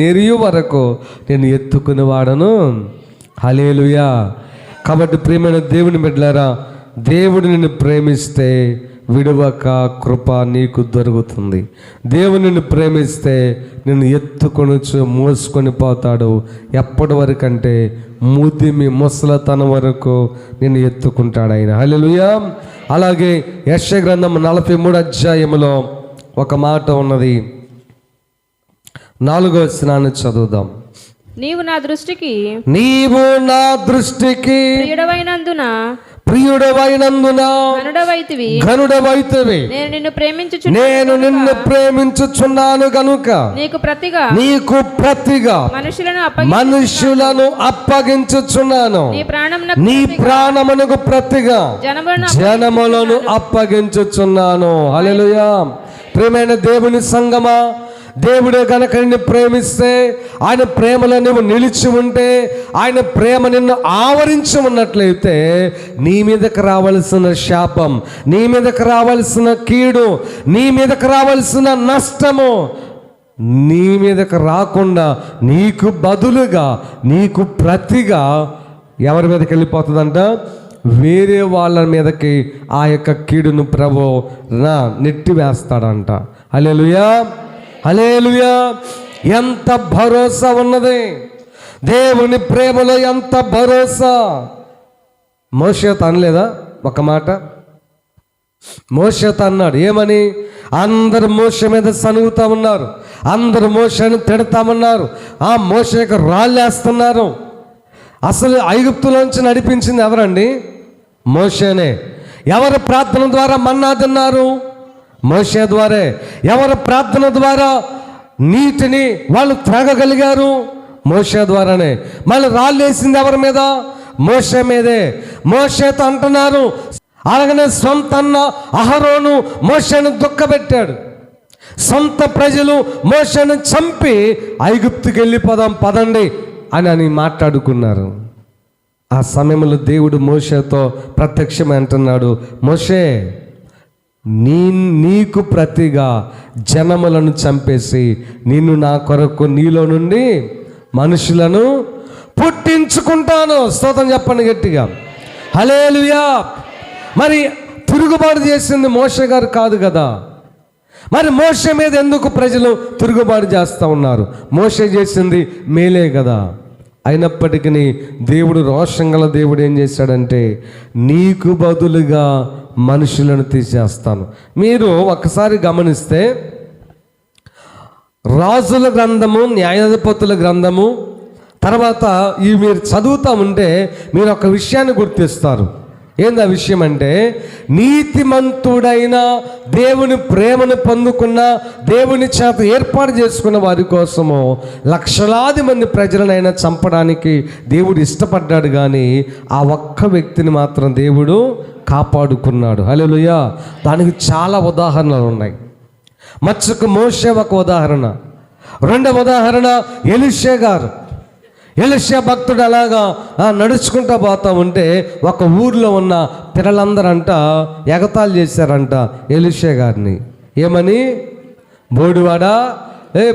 నెరియు వరకు నేను ఎత్తుకుని వాడను. హల్లెలూయా. కాబట్టి ప్రియమైన దేవుని బిడ్డలారా, దేవుడు నిన్ను ప్రేమిస్తే విడవక కృప నీకు దొరుకుతుంది. దేవునిని ప్రేమిస్తే నిన్ను ఎత్తుకొనుచు మోసుకొని పోతాడు. ఎప్పటి వరకు అంటే ముదిమి ముసలతనం వరకు నిన్ను ఎత్తుకుంటాడు ఆయన. హల్లెలూయా. అలాగే యెషయా గ్రంథం 43 అధ్యాయములో ఒక మాట ఉన్నది. 4వ వచనాన్ని చదువుదాం. నీవు నా దృష్టికి ప్రియుడవైనందున ఘనుడవైతివి. నేను నిన్ను ప్రేమించుచున్నాను గనుక నీకు ప్రతిగా మనుషులను అప్పగించుచున్నాను. నీ ప్రాణమునకు ప్రతిగా జనములను అప్పగించుచున్నాను. హల్లెలూయా. ప్రియమైన దేవుని సంగమా, దేవుడే కనుక నిన్ను ప్రేమిస్తే, ఆయన ప్రేమలో నువ్వు నిలిచి ఉంటే, ఆయన ప్రేమ నిన్ను ఆవరించి ఉన్నట్లయితే నీ మీదకి రావాల్సిన శాపం, నీ మీదకి రావాల్సిన కీడు, నీ మీదకి రావాల్సిన నష్టము నీ మీదకి రాకుండా నీకు బదులుగా, నీకు ప్రతిగా ఎవరి మీదకి వెళ్ళిపోతుందంట? వేరే వాళ్ళ మీదకి ఆ యొక్క కీడును ప్రభు నెట్టివేస్తాడంట. హల్లెలూయా, హల్లెలూయా. ఎంత భరోసా ఉన్నది దేవుని ప్రేమలో, ఎంత భరోసా. మోషేతో అనలేదా ఒక మాట? మోషేతో అన్నాడు ఏమని? అందరు మోషే మీద సనుగుతా ఉన్నారు, అందరు మోషేను తిడతామన్నారు, ఆ మోషేకి రాళ్ళేస్తున్నారు. అసలు ఐగుప్తులోంచి నడిపించింది ఎవరండి? మోషేనే. ఎవరి ప్రార్థన ద్వారా మన్నా తిన్నారు? మోషే ద్వారే. ఎవరి ప్రార్థన ద్వారా నీటిని వాళ్ళు త్రాగగలిగారు? మోషే ద్వారానే. మళ్ళీ రాళ్ళు వేసింది ఎవరి మీద? మోషే మీదే. మోషేతో అంటున్నారు. అలాగనే సొంత అన్న అహరోను మోషేను దుఃఖపెట్టాడు. సొంత ప్రజలు మోషేను చంపి ఐగుప్తుకి వెళ్ళిపోదాం పదండి అని మాట్లాడుకున్నారు. ఆ సమయంలో దేవుడు మోషేతో ప్రత్యక్షమై అంటున్నాడు, మోషే నీకు ప్రతిగా జనములను చంపేసి నిన్ను నా కొరకు నీలో నుండి మనుషులను పుట్టించుకుంటాను. స్తోత్రం చెప్పండి గట్టిగా. హల్లెలూయా. మరి తిరుగుబాటు చేసింది మోషే గారు కాదు కదా. మరి మోషే మీద ఎందుకు ప్రజలు తిరుగుబాటు చేస్తూ ఉన్నారు? మోషే చేసింది మేలే కదా. అయినప్పటికీ దేవుడు, రోషం గల దేవుడు ఏం చేశాడంటే, నీకు బదులుగా మనుషులను తీసేస్తాను. మీరు ఒక్కసారి గమనిస్తే రాజుల గ్రంథము, న్యాయాధిపతుల గ్రంథము తర్వాత ఇవి మీరు చదువుతూ ఉంటే మీరు ఒక విషయాన్ని గుర్తిస్తారు. ఏంది ఆ విషయం అంటే, నీతిమంతుడైన దేవుని ప్రేమను పొందుకున్న, దేవుని చేత ఏర్పాటు చేసుకున్న వారి కోసము లక్షలాది మంది ప్రజలనైనా చంపడానికి దేవుడు ఇష్టపడ్డాడు. కానీ ఆ ఒక్క వ్యక్తిని మాత్రం దేవుడు కాపాడుకున్నాడు. హల్లెలూయా. దానికి చాలా ఉదాహరణలు ఉన్నాయి. మత్స్యకు మోషే ఒక ఉదాహరణ. రెండవ ఉదాహరణ ఎలీషా గారు. ఎలీషా భక్తుడు అలాగా నడుచుకుంటూ పోతా ఉంటే ఒక ఊర్లో ఉన్న పిల్లలందరంట ఎగతాళి చేశారంట ఎలీషా గారిని. ఏమని? బోడివాడా,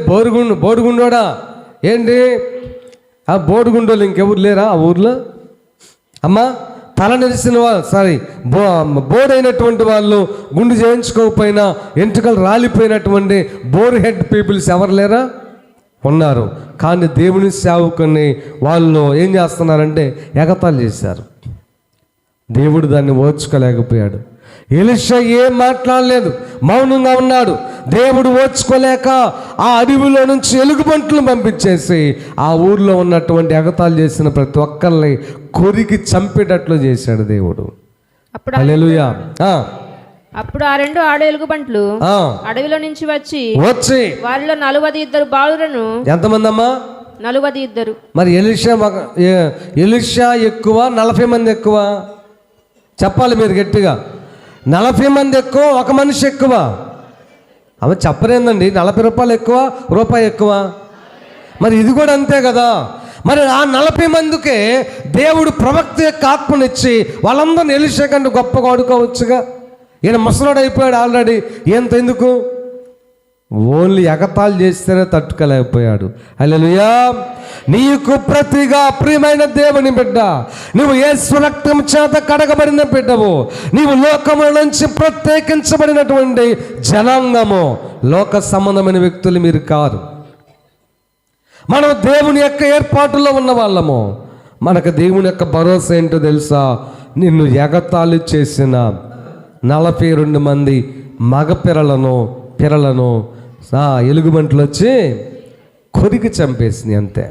బోడిగుండోడా. ఏంటి ఆ బోడిగుండోళ్ళు ఇంకెవరు లేరా ఆ ఊర్లో? అమ్మా, తల నెరిసిన వాళ్ళు, బోర్డైనటువంటి వాళ్ళు, గుండు చేయించుకోకపోయినా ఎంట్రుకలు రాలిపోయినటువంటి బోర్ హెడ్ పీపుల్స్ ఎవరు లేరా? ఉన్నారు. కానీ దేవుని సేవకుని వాళ్ళు ఏం చేస్తున్నారంటే ఎగతాళి చేశారు. దేవుడు దాన్ని ఓర్చుకోలేకపోయాడు. ఎలీషా ఏం మాట్లాడలేదు, మౌనంగా ఉన్నాడు. దేవుడు ఓర్చుకోలేక ఆ అడవిలో నుంచి ఎలుగుబంట్లు పంపించేసి ఆ ఊర్లో ఉన్నటువంటి ఎగతాళి చేసిన ప్రతి ఒక్కరిని కొరికి చంపేటట్లు చేశాడు దేవుడు. హల్లెలూయా. అప్పుడు ఆ 2 ఆడ ఎలుగుబంట్లు అడవిలో నుంచి వచ్చి వారిలో 42 బాలులను. ఎంతమంది అమ్మా? 42. మరి ఎలీషా ఎక్కువ, 40 మంది ఎక్కువ? చెప్పాలి మీరు గట్టిగా. 40 మంది ఎక్కువ, ఒక మనిషి ఎక్కువ? అవి చెప్పరేందండి. 40 రూపాయలు ఎక్కువ, రూపాయి ఎక్కువ? మరి ఇది కూడా అంతే కదా. మరి ఆ 40 మందికే దేవుడు ప్రవక్త యొక్క ఆత్మనిచ్చి వాళ్ళందరినీ ఎలీషా కంటే గొప్పగా వాడుకోవచ్చుగా. ఈయన ముసలోడు అయిపోయాడు ఆల్రెడీ, ఎంత ఎందుకు? ఓన్లీ ఎగతాళి చేస్తేనే తట్టుకోలేకపోయాడు. హల్లెలూయా. నీకు ప్రతిగా ప్రియమైన దేవుని బిడ్డ, నువ్వు యేసు రక్తం చేత కడగబడిన బిడ్డవు. నీవు లోకముల నుంచి ప్రత్యేకించబడినటువంటి జనాంగము. లోక సంబంధమైన వ్యక్తులు మీరు కాదు. మనం దేవుని యొక్క ఏర్పాటులో ఉన్న వాళ్ళము. మనకు దేవుని యొక్క భరోసా ఏంటో తెలుసా? నిన్ను ఎగతాళి చేసిన 42 మంది మగ పిరలను ఎలుగుబంట్లు వచ్చి కొరికి చంపేసింది. అంతే.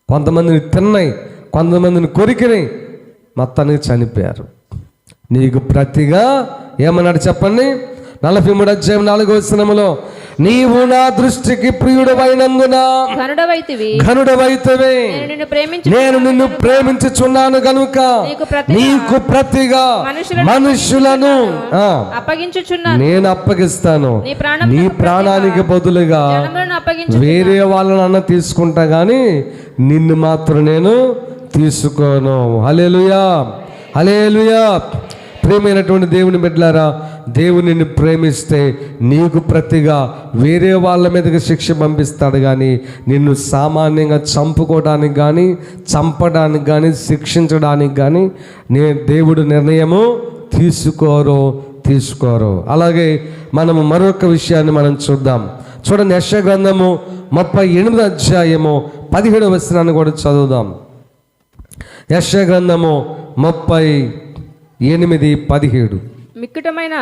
కొంతమందిని తిన్నాయి, కొంతమందిని కొరికినాయి, మొత్తానికి చనిపోయారు. నీకు ప్రతిగా ఏమన్నాడు చెప్పండి? 43వ అధ్యాయం 4వ వచనములో, నీవు నా దృష్టికి ప్రియుడవైనందున ఘనుడవైతివి, నేను నిన్ను ప్రేమించుచున్నాను గనుక నీకు ప్రతిగా మనుషులను నేను అప్పగిస్తాను. నీ ప్రాణానికి బదులుగా వేరే వాళ్ళని తీసుకుంటా గాని నిన్ను మాత్రం నేను తీసుకోను. హల్లెలూయా, హల్లెలూయా. ప్రియమైనటువంటి దేవుని బిడ్డలారా, దేవునిని ప్రేమిస్తే నీకు ప్రతిగా వేరే వాళ్ళ మీదకి శిక్ష పంపిస్తాడు కానీ నిన్ను సామాన్యంగా చంపుకోవడానికి కానీ చంపడానికి కానీ శిక్షించడానికి కానీ దేవుడు నిర్ణయము తీసుకోరు. అలాగే మనము మరొక విషయాన్ని మనం చూద్దాం. చూడండి, యెషయా గ్రంథము 38వ అధ్యాయము 17వ వచనాన్ని కూడా చదువుదాం. యెషయా గ్రంథము 38:17. మిక్కుటమైన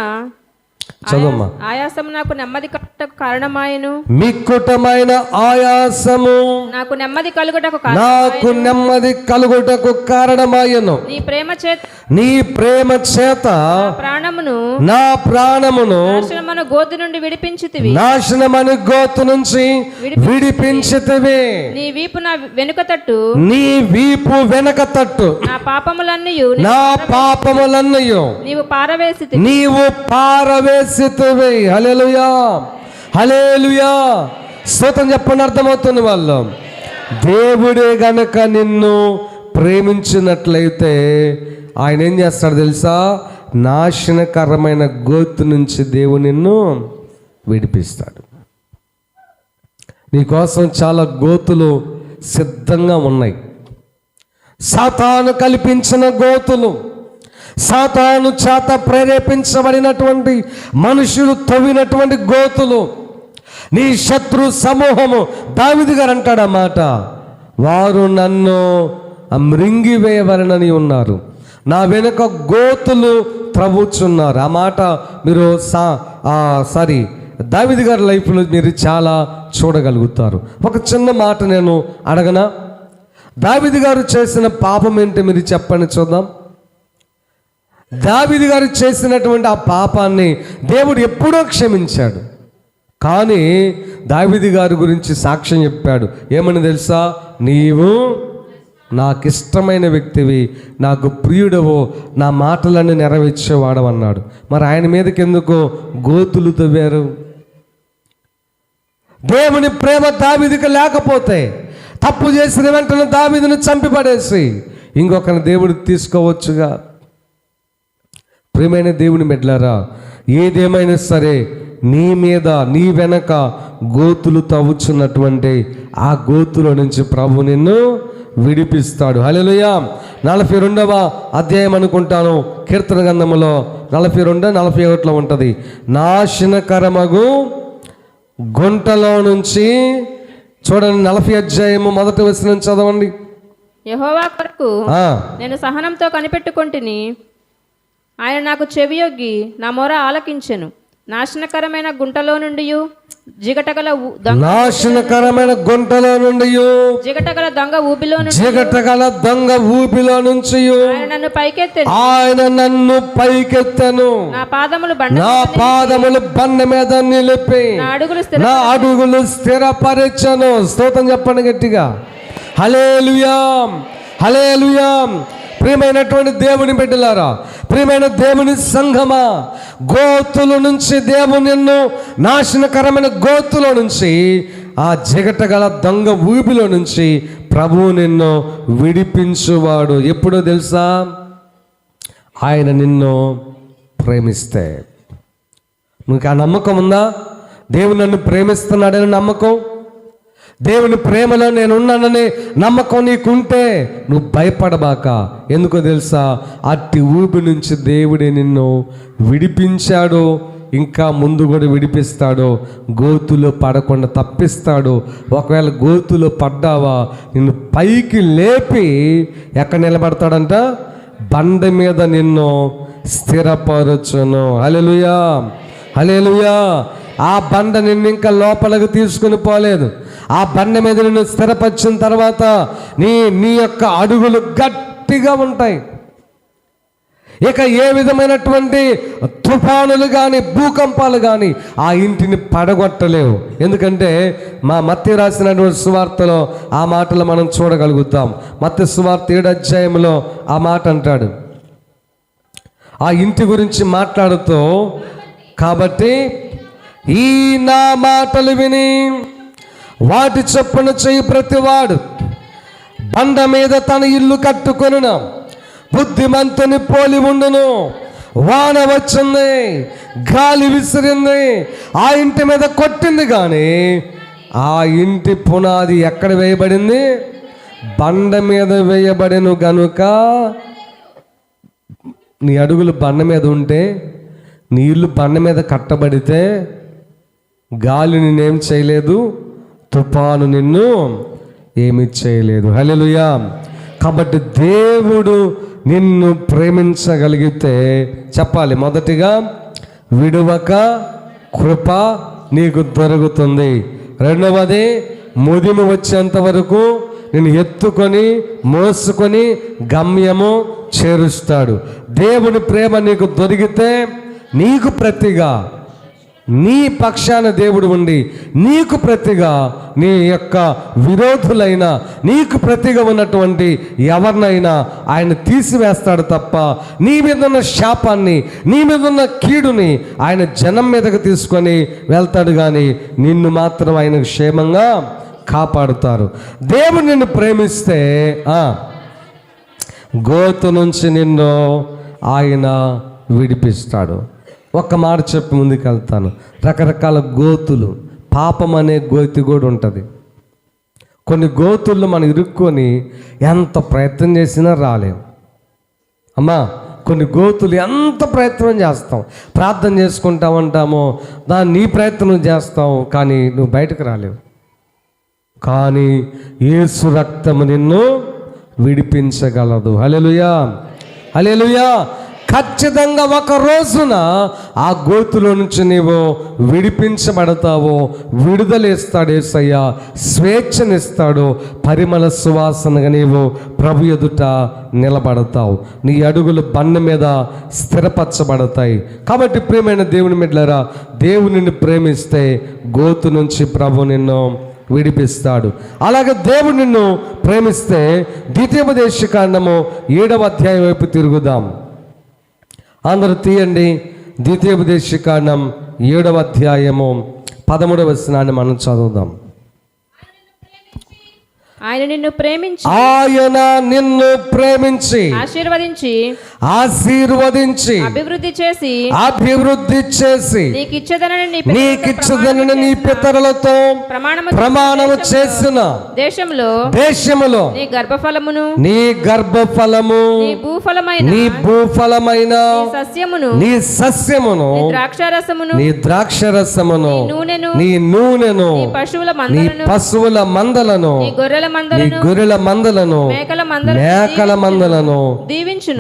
చదవమ్మా. ఆయాసము నాకు నెమ్మది కలుగుటకు కారణమాయెను. మిక్కుటమైన ఆయాసము నాకు నెమ్మది కలుగుటకు కారణమాయెను. నీ ప్రేమ చేత నా ప్రాణమును నాశనమను గోతు నుంచి విడిపించితివి. నీ వీపు వెనుక తట్టు నా పాపములన్నయు నీవు పారవేసితివి. హల్లెలూయా, హల్లెలూయా. స్తోత్రం చెప్పండి. అర్థమవుతుంది వాళ్ళు. దేవుడే గనక నిన్ను ప్రేమించినట్లయితే ఆయన ఏం చేస్తాడు తెలుసా? నాశనకరమైన గోతు నుంచి దేవుడు నిన్ను విడిపిస్తాడు. నీకోసం చాలా గోతులు సిద్ధంగా ఉన్నాయి. సాతాను కల్పించిన గోతులు, సాతాను చేత ప్రేరేపించబడినటువంటి మనుషులు తవ్వినటువంటి గోతులు. నీ శత్రు సమూహము, దావీదు గారు అంటాడు ఆ మాట, వారు నన్ను మృంగివేయవలనని ఉన్నారు, నా వెనుక గోతులు త్రవ్వుచున్నారు. ఆ మాట మీరు దావీదు గారి లైఫ్లో మీరు చాలా చూడగలుగుతారు. ఒక చిన్న మాట నేను అడగనా? దావీదు గారు చేసిన పాపం ఏంటి మీరు చెప్పండి చూద్దాం. దావీదు గారు చేసినటువంటి ఆ పాపాన్ని దేవుడు ఎప్పుడో క్షమించాడు. కానీ దావీదు గారి గురించి సాక్ష్యం చెప్పాడు. ఏమని తెలుసా? నీవు నాకిష్టమైన వ్యక్తివి, నాకు ప్రియుడవు, నా మాటలన్నీ నెరవేర్చేవాడు అన్నాడు. మరి ఆయన మీదకి ఎందుకు గోతులు తవ్వారు? దేవుని ప్రేమ దావీదుకి లేకపోతే తప్పు చేసిన వెంటనే దావీదును చంపిపడేసి ఇంకొకరిని దేవుడు తీసుకోవచ్చుగా. ప్రియమైన దేవుని బిడ్డలారా, ఏదేమైనా సరే నీ మీద నీ వెనక గోతులు తవ్వుచున్నటువంటి ఆ గోతులో నుంచి ప్రభు నిన్ను విడిపిస్తాడు. హల్లెలూయా. 42వ అధ్యాయం అనుకుంటాను, కీర్తన గ్రంథములో 42-41 ఉంటుంది. నాశనకరమగు గుంటలో నుంచి చూడండి, 40 అధ్యాయము 1వ వచనం చదవండి. యెహోవా కొరకు నేను సహనంతో కనిపెట్టుకొంటిని, ఆయన నాకు చెవియొగ్గి నా మొర ఆలకించెను. నాశనకరమైన గుంటలో నుండి జిగటగల దొంగ ఊబిలో నుంచి ఆయన నన్ను పైకెత్తెను. నా పాదములు బండ మీద నిలిపి నా అడుగులు స్థిరపరచెను. స్తోత్రం చెప్పండి గట్టిగా. హల్లెలూయా, హల్లెలూయా. ప్రియమైనటువంటి దేవుని బిడ్డలారా, ప్రియమైన దేవుని సంఘమా, గోతుల నుంచి దేవుని నిన్ను నాశనకరమైన గోతులో నుంచి, ఆ జిగటగల దొంగ ఊబిలో నుంచి ప్రభువు నిన్ను విడిపించువాడు. ఎప్పుడో తెలుసా? ఆయన నిన్ను ప్రేమిస్తే. నీకు ఆ నమ్మకం ఉందా? దేవుడు నన్ను ప్రేమిస్తున్నాడని నమ్మకం, దేవుని ప్రేమలో నేనున్నానని నమ్మకం నీకుంటే నువ్వు భయపడబాక. ఎందుకో తెలుసా, అట్టి ఊపి నుంచి దేవుడే నిన్ను విడిపించాడు, ఇంకా ముందు కూడా విడిపిస్తాడు. గోతులో పడకుండా తప్పిస్తాడు. ఒకవేళ గోతులో పడ్డావా నిన్ను పైకి లేపి ఎక్కడ నిలబడతాడంట, బండ మీద నిన్ను స్థిరపరచును. హల్లెలూయా, హల్లెలూయా. ఆ బండ నిన్ను ఇంకా లోపలికి తీసుకుని పోలేదు. ఆ బండ మీద నిన్ను స్థిరపరిచిన తర్వాత నీ యొక్క అడుగులు గట్టిగా ఉంటాయి. ఇక ఏ విధమైనటువంటి తుఫానులు కానీ భూకంపాలు కానీ ఆ ఇంటిని పడగొట్టలేవు. ఎందుకంటే మత్తయి రాసినటువంటి సువార్తలో ఆ మాటలు మనం చూడగలుగుతాం. మత్తయి సువార్త 7వ అధ్యాయంలో ఆ మాట అంటాడు, ఆ ఇంటి గురించి మాట్లాడుతూ, కాబట్టి ఈ నా మాటలు విని వాటి చొప్పున చేయి ప్రతివాడు బండ మీద తన ఇల్లు కట్టుకొనును, బుద్ధిమంతుని పోలి ఉండును. వాన వచ్చింది, గాలి విసిరింది, ఆ ఇంటి మీద కొట్టింది, కానీ ఆ ఇంటి పునాది ఎక్కడ వేయబడింది, బండ మీద వేయబడిను గనుక నీ అడుగులు బండ మీద ఉంటే, నీ ఇల్లు బండ మీద కట్టబడితే గాలి నిన్నేం చేయలేదు, తుఫాను నిన్ను ఏమి చేయలేదు. హల్లెలూయా. కాబట్టి దేవుడు నిన్ను ప్రేమించగలిగితే చెప్పాలి, మొదటిగా విడువక కృప నీకు దొరుకుతుంది. రెండవది ముదిమి వచ్చేంత వరకు నిన్ను ఎత్తుకొని మోసుకొని గమ్యము చేరుస్తాడు. దేవుని ప్రేమ నీకు దొరికితే నీకు ప్రతిగా, నీ పక్షాన దేవుడు ఉండి నీకు ప్రతిగా నీ యొక్క విరోధులైన, నీకు ప్రతిగా ఉన్నటువంటి ఎవరినైనా ఆయన తీసివేస్తాడు తప్ప నీ మీద ఉన్న శాపాన్ని, నీ మీద ఉన్న కీడుని ఆయన జనం మీదకి తీసుకొని వెళ్తాడు, కానీ నిన్ను మాత్రం ఆయన క్షేమంగా కాపాడుతారు. దేవుడు నిన్ను ప్రేమిస్తే గోతు నుంచి నిన్ను ఆయన విడిపిస్తాడు. ఒక్క మాట చెప్పి ముందుకు వెళ్తాను. రకరకాల గోతులు, పాపం అనే గోతి కూడా ఉంటుంది. కొన్ని గోతుల్లో మనం ఇరుక్కొని ఎంత ప్రయత్నం చేసినా రాలేం. అమ్మా, కొన్ని గోతులు ఎంత ప్రయత్నం చేస్తాం, ప్రార్థన చేసుకుంటా ఉంటామో నీ ప్రయత్నం చేస్తావు, కానీ నువ్వు బయటకు రాలేవు. కానీ యేసు రక్తము నిన్ను విడిపించగలదు. హల్లెలూయా, హల్లెలూయా. ఖచ్చితంగా ఒక రోజున ఆ గోతులో నుంచి నీవు విడిపించబడతావు. విడుదలేస్తాడు యేసయ్య, స్వేచ్ఛనిస్తాడు, పరిమళ సువాసనగా నీవు ప్రభు ఎదుట నిలబడతావు. నీ అడుగులు బండ మీద స్థిరపరచబడతాయి. కాబట్టి ప్రియమైన దేవుని బిడ్డలారా, దేవునిని ప్రేమిస్తే గోతు నుంచి ప్రభు నిన్ను విడిపిస్తాడు. అలాగే దేవుడు నిన్ను ప్రేమిస్తే ద్వితీయోపదేశకాండము 7వ అధ్యాయం వైపు తిరుగుదాం. అందరూ తీయండి. ద్వితీయోపదేశకాండం 7వ అధ్యాయము 13వ వచనాన్ని మనం చదువుదాం. ఆయన నిన్ను ప్రేమించి, ఆయన నిన్ను ప్రేమించి ఆశీర్వదించి అభివృద్ధి చేసి నీకిచ్చదనని నీ పితరులతో ప్రమాణము చేసిన దేశములో నీ గర్భఫలము నీ భూఫలమైన నీ సస్యమును నీ ద్రాక్షరసమును నీ నూనెను నీ పశువుల మందలను నీ గొర్రెల మందలను మేకల మందలను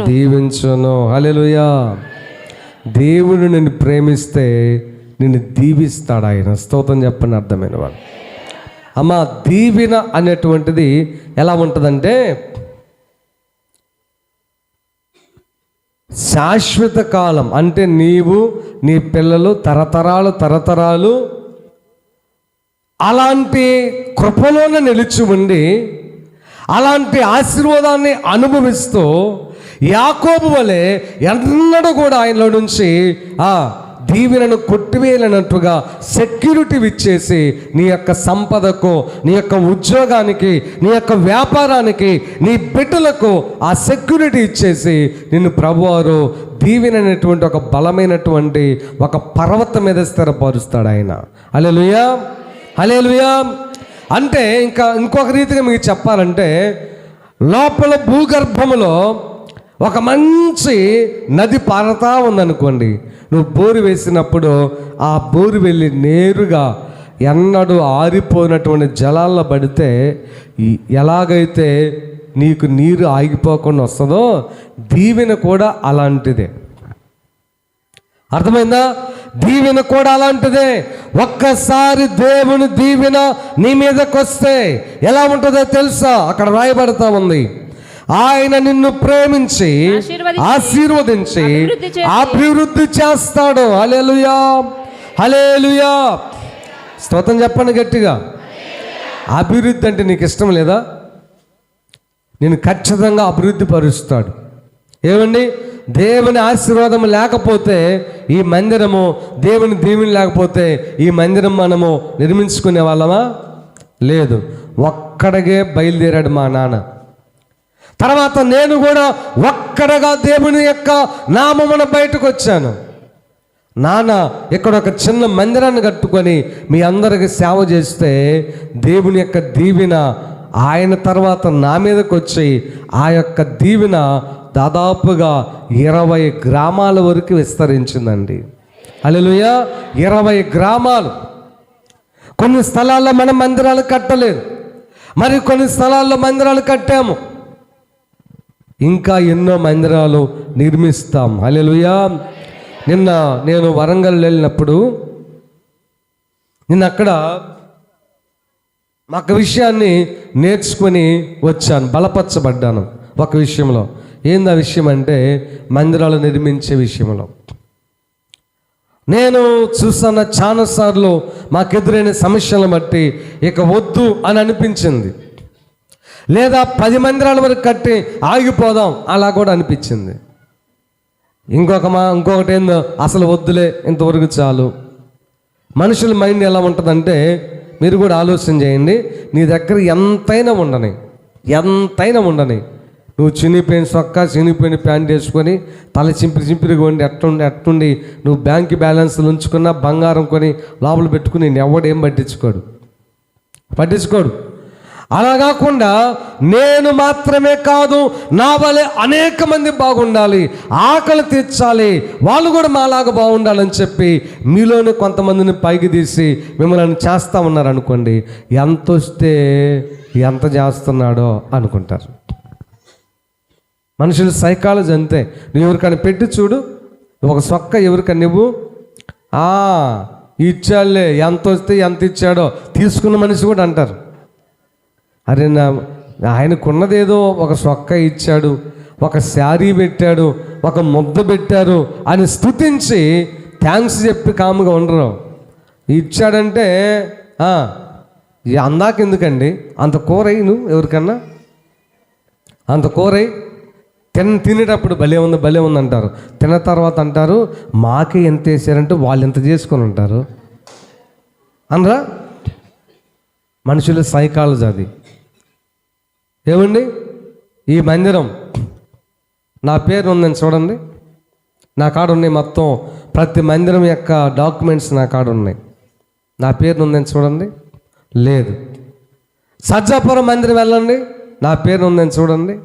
దీవించును. హల్లెలూయా. దేవుడు నిన్ను ప్రేమిస్తే నిన్ను దీవిస్తాడు ఆయన. స్తోత్రం చెప్పండి అర్థమైన వాళ్ళు. అమ్మ, దీవెన అనేటువంటిది ఎలా ఉంటుందంటే శాశ్వత కాలం. అంటే నీవు నీ పిల్లలు తరతరాలు అలాంటి కృపలోనే నిలిచి ఉండి అలాంటి ఆశీర్వాదాన్ని అనుభవిస్తూ యాకోబు వలె ఎన్నడూ కూడా ఆయనలో నుంచి దీవెనను కొట్టివేయలేనట్టుగా సెక్యూరిటీ ఇచ్చేసి నీ యొక్క సంపదకు, నీ యొక్క ఉద్యోగానికి, నీ యొక్క వ్యాపారానికి, నీ బిడ్డలకు ఆ సెక్యూరిటీ ఇచ్చేసి నిన్ను ప్రభువారు దీవెన అనేటువంటి ఒక బలమైనటువంటి ఒక పర్వతం మీద స్థిరపరుస్తాడు ఆయన. హల్లెలూయా, హల్లెలూయా. అంటే ఇంకొక రీతిగా మీకు చెప్పాలంటే, లోపల భూగర్భములో ఒక మంచి నది పారుతా ఉందనుకోండి, నువ్వు బోరు వేసినప్పుడు ఆ బోరు వెళ్ళి నేరుగా ఎన్నడూ ఆరిపోయినటువంటి జలాల్లో పడితే ఎలాగైతే నీకు నీరు ఆగిపోకుండా వస్తుందో, దీవెన కూడా అలాంటిదే. అర్థమైందా? దీవెన కూడా అలాంటిదే. ఒక్కసారి దేవుని దీవెన నీ మీదకి వస్తే ఎలా ఉంటుందో తెలుసా? అక్కడ రాయబడతా ఉంది, ఆయన నిన్ను ప్రేమించి ఆశీర్వదించి అభివృద్ధి చేస్తాడు. హల్లెలూయా, హల్లెలూయా. స్తోత్రం చెప్పండి గట్టిగా. అభివృద్ధి అంటే నీకు ఇష్టం లేదా? నేను ఖచ్చితంగా అభివృద్ధి పరుస్తాడు. ఏమండి, దేవుని ఆశీర్వాదం లేకపోతే ఈ మందిరము, దేవుని దీవెన లేకపోతే ఈ మందిరం మనము నిర్మించుకునే వాళ్ళమా? లేదు. ఒక్కడిగే బయలుదేరాడు మా నాన్న. తర్వాత నేను కూడా ఒక్కడగా దేవుని యొక్క నామమున బయటకు వచ్చాను. నాన్న ఇక్కడ ఒక చిన్న మందిరాన్ని కట్టుకొని మీ అందరికి సేవ చేస్తే దేవుని యొక్క దీవెన ఆయన తర్వాత నా మీదకి వచ్చి ఆ యొక్క దీవెన దాదాపుగా 20 గ్రామాల వరకు విస్తరించిందండి. హల్లెలూయా, 20 గ్రామాలు. కొన్ని స్థలాల్లో మనం మందిరాలు కట్టలేదు, మరి కొన్ని స్థలాల్లో మందిరాలు కట్టాము, ఇంకా ఎన్నో మందిరాలు నిర్మిస్తాం. హల్లెలూయా. నిన్న నేను వరంగల్ వెళ్ళినప్పుడు అక్కడ ఒక విషయాన్ని నేర్చుకొని వచ్చాను, బలపరచబడ్డాను ఒక విషయంలో. ఏంది ఆ విషయం అంటే, మందిరాలు నిర్మించే విషయంలో. నేను చూస్తున్న చాలాసార్లు మాకెదురైన సమస్యలను బట్టి ఇక వద్దు అని అనిపించింది, లేదా 10 మందిరాల వరకు కట్టి ఆగిపోదాం అలా కూడా అనిపించింది. ఇంకొకటి ఏందో, అసలు వద్దులే, ఇంతవరకు చాలు. మనుషుల మైండ్ ఎలా ఉంటుందంటే, మీరు కూడా ఆలోచన చేయండి, నీ దగ్గర ఎంతైనా ఉండని, నువ్వు చినిపోయిన సొక్కా, చినిపోయిన ప్యాంట్ వేసుకొని తల చింపిరిగా ఉండి ఎట్టుండి నువ్వు బ్యాంక్ బ్యాలెన్స్లు ఉంచుకున్న బంగారం కొని లోపల పెట్టుకుని నేను ఎవడేం పట్టించుకోడు. అలా కాకుండా నేను మాత్రమే కాదు, నా వలె అనేక మంది బాగుండాలి, ఆకలి తీర్చాలి, వాళ్ళు కూడా మాలాగా బాగుండాలని చెప్పి మీలోనే కొంతమందిని పైకి తీసి మిమ్మల్ని చేస్తూ ఉన్నారు అనుకోండి, ఎంత వస్తే ఎంత చేస్తున్నాడో అనుకుంటారు. మనుషుల సైకాలజీ అంతే. నువ్వు ఎవరికైనా పెట్టి చూడు, ఒక సొక్క ఎవరికైనా నువ్వు ఇచ్చాడులే, ఎంత వస్తే ఎంత ఇచ్చాడో తీసుకున్న మనిషి కూడా అంటారు, అరే ఆయనకున్నదేదో ఒక సొక్క ఇచ్చాడు, ఒక శారీ పెట్టాడు, ఒక ముద్ద పెట్టారు అని స్తుతించి థ్యాంక్స్ చెప్పి కాముగా ఉండరు. ఇచ్చాడంటే అందాక ఎందుకండి అంత కూరయి, నువ్వు ఎవరికన్నా అంత కూరయి తినేటప్పుడు భలే ఉంది అంటారు, తిన్న తర్వాత అంటారు మాకే ఎంత వేసారంటే వాళ్ళు ఎంత చేసుకొని ఉంటారు అనరా? మనుషుల సైకాలజీ అది. ఏమండి, ఈ మందిరం నా పేరు ఉందని చూడండి, నా కాడ ఉన్నాయి మొత్తం ప్రతి మందిరం యొక్క డాక్యుమెంట్స్ నా కాడ ఉన్నాయి. నా పేరు ఉందని చూడండి, లేదు. సజ్జాపురం మందిరం వెళ్ళండి, నా పేరు ఉందని చూడండి.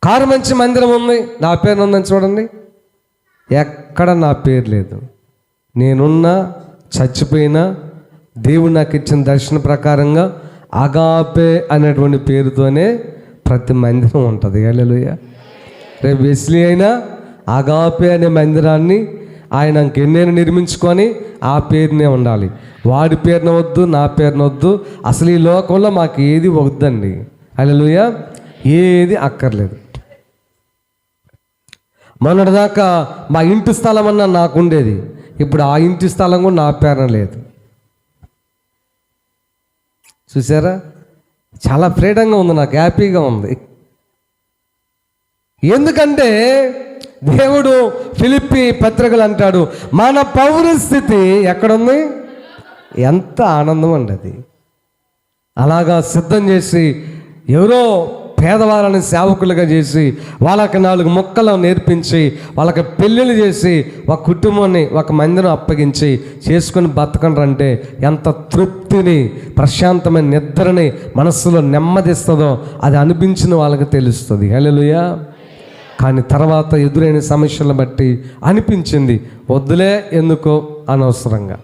కారు మంచి మందిరం ఉంది, నా పేరు ఉందని చూడండి, ఎక్కడ నా పేరు లేదు. నేనున్నా చచ్చిపోయినా దేవుడు నాకు ఇచ్చిన దర్శన ప్రకారంగా అగాపే అనేటువంటి పేరుతోనే ప్రతి మందిరం ఉంటుంది. హల్లెలూయా. రేపు వెస్లీ అయినా అగాపే అనే మందిరాన్ని ఆయన ఇంకెన్నైనా నిర్మించుకొని ఆ పేరునే ఉండాలి. వాడి పేరున వద్దు, నా పేరున వద్దు, అసలు ఈ లోకంలో మాకు ఏది వద్దండి. హల్లెలూయా. ఏది అక్కర్లేదు. మొన్నటిదాకా మా ఇంటి స్థలం అన్నా నాకు ఉండేది, ఇప్పుడు ఆ ఇంటి స్థలం కూడా నా పేరున లేదు. చూసారా, చాలా ఫ్రీడంగా ఉంది, నాకు హ్యాపీగా ఉంది. ఎందుకంటే దేవుడు ఫిలిప్పీ పత్రికలు అంటాడు, మన పౌరస్థితి ఎక్కడుంది, ఎంత ఆనందం అండి అది. అలాగా సిద్ధం చేసి ఎవరో పేదవాళ్ళని సేవకులుగా చేసి వాళ్ళకి 4 మొక్కలు నేర్పించి వాళ్ళకి పెళ్ళిళ్ళు చేసి ఒక కుటుంబాన్ని ఒక మందిని అప్పగించి చేసుకుని బతకండ్రంటే ఎంత తృప్తిని, ప్రశాంతమైన నిద్రని మనస్సులో నెమ్మదిస్తుందో అది అనిపించిన వాళ్ళకి తెలుస్తుంది. హల్లెలూయా. కానీ తర్వాత ఎదురైన సమస్యలను బట్టి అనిపించింది వద్దులే, ఎందుకో అనవసరంగా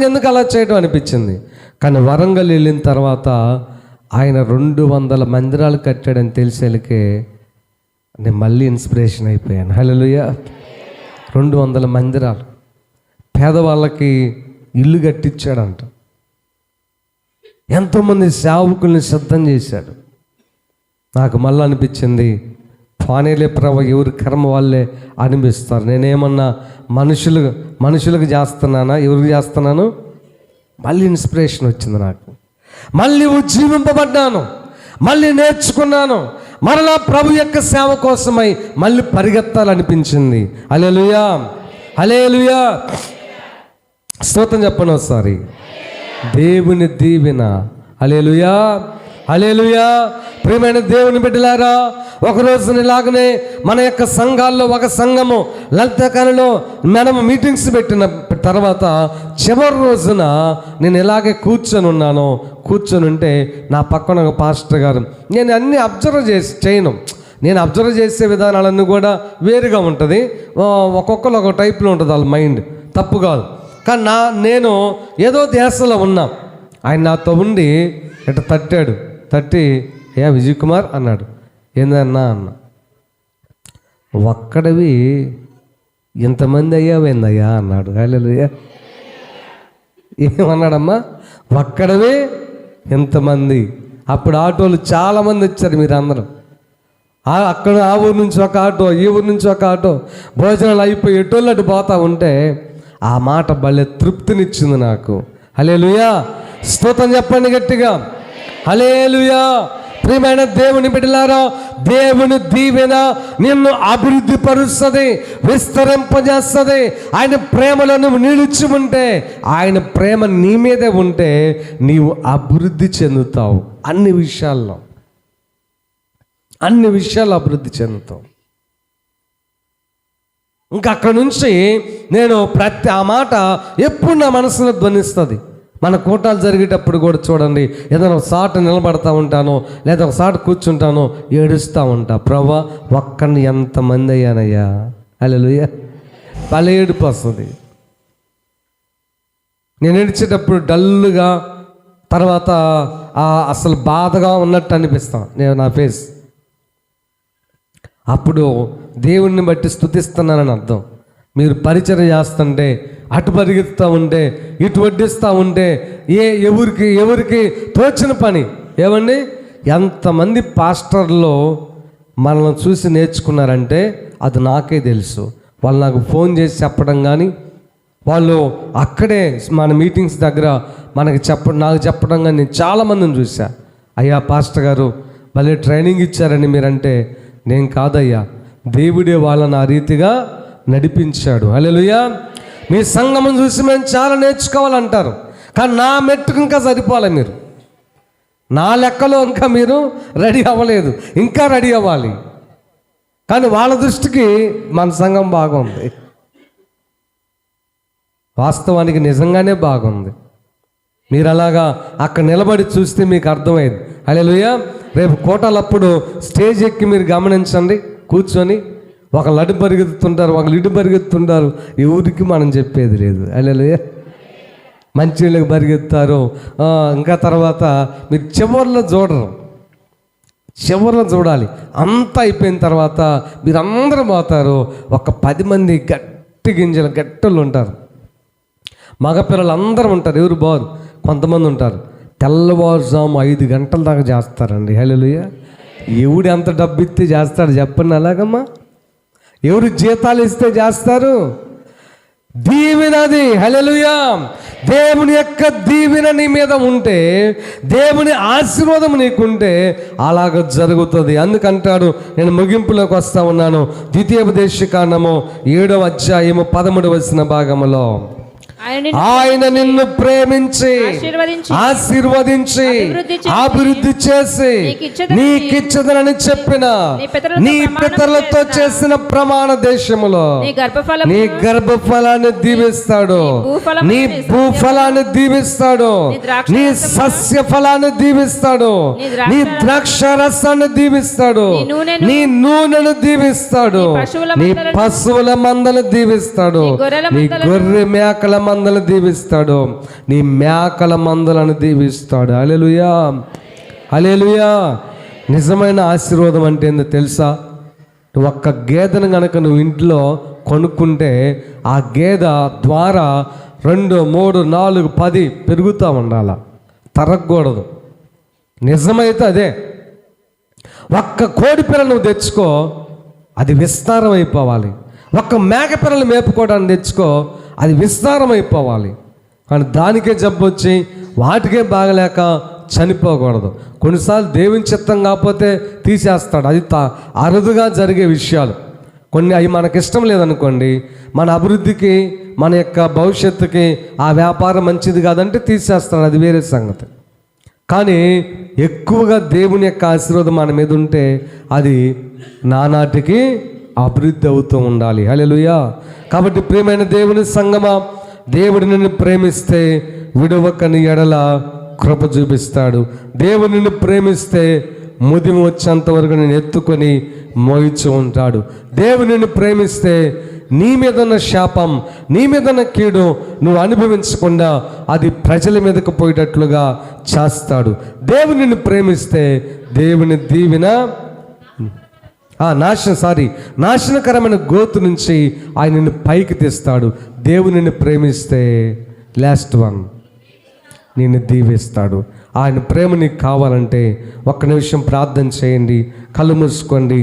ఎందుకు అలా చేయడం అనిపించింది. కానీ వరంగల్ వెళ్ళిన తర్వాత ఆయన 200 మందిరాలు కట్టాడని తెలిసేలకే నేను మళ్ళీ ఇన్స్పిరేషన్ అయిపోయాను. హల్లెలూయా. 200 మందిరాలు, పేదవాళ్ళకి ఇల్లు కట్టించాడంట, ఎంతోమంది సేవకుల్ని సిద్ధం చేశాడు. నాకు మళ్ళీ అనిపించింది, పానేలే ప్రభు, ఎవరి కర్మ వాళ్ళే అనిపిస్తారు. నేనేమన్నా మనుషులకు చేస్తున్నానా, ఎవరికి చేస్తున్నాను? మళ్ళీ ఇన్స్పిరేషన్ వచ్చింది నాకు, మళ్ళీ ఉజ్జీవింపబడ్డాను, మళ్ళీ నేర్చుకున్నాను, మరలా ప్రభు యొక్క సేవ కోసమై మళ్ళీ పరిగెత్తాలనిపించింది. హల్లెలూయా, హల్లెలూయా. స్తోత్రం చెప్పండి ఒకసారి. దేవుని దీవెన. హల్లెలూయా, హల్లెలూయా. ప్రియమైన దేవుని బిడ్డలారా, ఒక రోజున ఇలాగనే మన యొక్క సంఘాల్లో ఒక సంఘము లలితకళలో మనము మీటింగ్స్ పెట్టిన తర్వాత చివరి రోజున నేను ఇలాగే కూర్చొని ఉంటే నా పక్కన ఒక పాస్టర్ గారు, నేను అన్నీ అబ్జర్వ్ చేయను, నేను అబ్జర్వ్ చేసే విధానాలన్నీ కూడా వేరుగా ఉంటుంది, ఒక్కొక్కరు ఒక టైప్లో ఉంటుంది వాళ్ళ మైండ్, తప్పు కాదు. కానీ నేను ఏదో ధ్యాసలో ఉన్నా. ఆయన నాతో ఉండి ఇట్లా తట్టి ఏ విజయ్ కుమార్ అన్నాడు. ఏందన్నా అన్న, ఒక్కడివి ఇంతమంది అయ్యావేందయ్యా అన్నాడు. హల్లెలూయా. ఏమన్నాడమ్మా? ఒక్కడవే ఇంతమంది. అప్పుడు ఆటోలు చాలామంది వచ్చారు, మీరు అందరూ అక్కడ ఆ ఊరు నుంచి ఒక ఆటో, ఈ ఊరు నుంచి ఒక ఆటో, భోజనాలు అయిపోయి ఎటోళ్ళు అటు పోతా ఉంటే ఆ మాట భలే తృప్తినిచ్చింది నాకు. హల్లెలూయా. స్తోత్రం చెప్పండి గట్టిగా. హల్లెలూయా. ప్రియమైన దేవుని బిడ్డలారా, దేవుని దీవెన నిన్ను అభివృద్ధి పరుస్తుంది, విస్తరింపజేస్తుంది. ఆయన ప్రేమలో నువ్వు నిలిచి ఉంటే, ఆయన ప్రేమ నీ మీదే ఉంటే నీవు అభివృద్ధి చెందుతావు. అన్ని విషయాల్లో అభివృద్ధి చెందుతావు. ఇంకా అక్కడ నుంచి నేను ఆ మాట ఎప్పుడు నా మనసులో ధ్వనిస్తుంది. మన కూటాలు జరిగేటప్పుడు కూడా చూడండి, ఏదైనా ఒక సాట నిలబడతా ఉంటానో లేదా ఒక సాట కూర్చుంటానో ఏడుస్తూ ఉంటా, ప్రభా ఒక్కడిని ఎంతమంది అయ్యానయ్యా. హల్లెలూయా. భలే ఏడుపు వస్తుంది. నేను ఏడ్చేటప్పుడు డల్లుగా, తర్వాత అసలు బాధగా ఉన్నట్టు అనిపిస్తాను నేను, నా ఫేస్. అప్పుడు దేవుణ్ణి బట్టి స్తుతిస్తున్నానని అర్థం. మీరు పరిచర్య చేస్తుంటే, అటు పరిగెత్తుతూ ఉంటే, ఇటు వడ్డిస్తూ ఉంటే, ఎవరికి తోచిన పని. ఏమండి, ఎంతమంది పాస్టర్లు మనల్ని చూసి నేర్చుకున్నారంటే అది నాకే తెలుసు. వాళ్ళు నాకు ఫోన్ చేసి చెప్పడం కానీ, వాళ్ళు అక్కడే మన మీటింగ్స్ దగ్గర నాకు చెప్పడం కానీ నేను చాలామందిని చూసా. అయ్యా పాస్టర్ గారు భలే ట్రైనింగ్ ఇచ్చారని మీరంటే, నేను కాదయ్యా, దేవుడే వాళ్ళని ఆ రీతిగా నడిపించాడు. హల్లెలూయా. మీ సంఘం చూసి మేము చాలా నేర్చుకోవాలంటారు, కానీ నా మెట్టుకు ఇంకా సరిపోలే, మీరు నా లెక్కలో ఇంకా మీరు రెడీ అవ్వలేదు, ఇంకా రెడీ అవ్వాలి. కానీ వాళ్ళ దృష్టికి మన సంఘం బాగుంది, వాస్తవానికి నిజంగానే బాగుంది. మీరు అలాగా అక్కడ నిలబడి చూస్తే మీకు అర్థమైంది. హల్లెలూయా. రేపు కోటలప్పుడు స్టేజ్ ఎక్కి మీరు గమనించండి, కూర్చొని ఒకళ్ళు అటు పరిగెత్తుతుంటారు, ఒకళ్ళు ఇటు పరిగెత్తుంటారు, ఎవరికి మనం చెప్పేది లేదు. హల్లెలూయా. మంచిళ్ళకి పరిగెత్తారు. ఇంకా తర్వాత మీరు చివర్లో చూడాలి. అంతా అయిపోయిన తర్వాత మీరు అందరూ పోతారు. ఒక 10 మంది గట్టలు ఉంటారు, మగపిల్లలు అందరూ ఉంటారు. ఎవరు బారు, కొంతమంది ఉంటారు. తెల్లవారుజాము 5 గంటల దాకా చేస్తారండి. హల్లెలూయా. ఎవడు ఎంత డబ్బు ఇస్తే చేస్తాడు చెప్పండి? అలాగమ్మా, ఎవరు జీతాలు ఇస్తే చేస్తారు? దీవెనది. హల్లెలూయా. దేవుని యొక్క దీవెన నీ మీద ఉంటే, దేవుని ఆశీర్వాదం నీకుంటే అలాగ జరుగుతుంది. అందుకంటాడు, నేను ముగింపులోకి వస్తా ఉన్నాను. ద్వితీయోపదేశకాండము 7వ అధ్యాయము 13వ భాగములో, ఆయన నిన్ను ప్రేమించి ఆశీర్వదించి అభివృద్ధి చేసి నీకిచ్చదనని చెప్పిన నీ పితరులతో చేసిన ప్రమాణ దేశములో నీ గర్భఫలాన్ని దీవిస్తాడు, నీ భూఫలాన్ని దీవిస్తాడు, నీ సస్య ఫలాన్ని దీవిస్తాడు, నీ ద్రాక్ష రసాన్ని దీవిస్తాడు, నీ నూనెను దీవిస్తాడు, నీ పశువుల మందను దీవిస్తాడు, నీ గొర్రె మేకల మందలు దీవిస్తాడు, నీ మేకల మందలను దీవిస్తాడు. హల్లెలూయా, హల్లెలూయా. నిజమైన ఆశీర్వాదం అంటే ఏందో తెలుసా? నువ్వు ఒక్క గేదెను కనుక నువ్వు ఇంట్లో కొనుక్కుంటే ఆ గేదె ద్వారా 2, 3, 4, 10 పెరుగుతూ ఉండాల, తరగకూడదు. నిజమైతే అదే. ఒక్క కోడి పిల్ల నువ్వు తెచ్చుకో, అది విస్తారం అయిపోవాలి. ఒక్క మేక పిల్లలు మేపుకోవడానికి తెచ్చుకో, అది విస్తారం అయిపోవాలి. కానీ దానికే జబ్బు వచ్చి వాటికే బాగలేక చనిపోకూడదు. కొన్నిసార్లు దేవుని చిత్తం కాకపోతే తీసేస్తాడు. అది అరుదుగా జరిగే విషయాలు. కొన్ని అవి మనకిష్టం లేదనుకోండి, మన అభివృద్ధికి మన యొక్క భవిష్యత్తుకి ఆ వ్యాపారం మంచిది కాదంటే తీసేస్తాడు, అది వేరే సంగతి. కానీ ఎక్కువగా దేవుని యొక్క ఆశీర్వాదం మన మీద ఉంటే అది నానాటికి అభివృద్ధి అవుతూ ఉండాలి. హల్లెలూయా. కాబట్టి ప్రియమైన దేవుని సంగమా, దేవుడు నిన్ను ప్రేమిస్తే విడవకని ఎడల కృప చూపిస్తాడు. దేవుడు నిన్ను ప్రేమిస్తే ముదిమి వచ్చేంత వరకు నేను ఎత్తుకొని మోయిచు ఉంటాడు. దేవుడు నిన్ను ప్రేమిస్తే నీ మీద ఉన్న శాపం, నీ మీద ఉన్న కీడు నువ్వు అనుభవించకుండా అది ప్రజల మీదకు పోయేటట్లుగా చేస్తాడు. దేవుడు నిన్ను ప్రేమిస్తే దేవుని దీవెన నాశనకరమైన గోతు నుంచి ఆయన నిన్ను పైకి తెస్తాడు. దేవుని నిన్ను ప్రేమిస్తే లాస్ట్ వన్ నిన్ను దీవిస్తాడు. ఆయన ప్రేమ నీకు కావాలంటే ఒక్క నిమిషం ప్రార్థన చేయండి, కళ్ళు మూసుకోండి.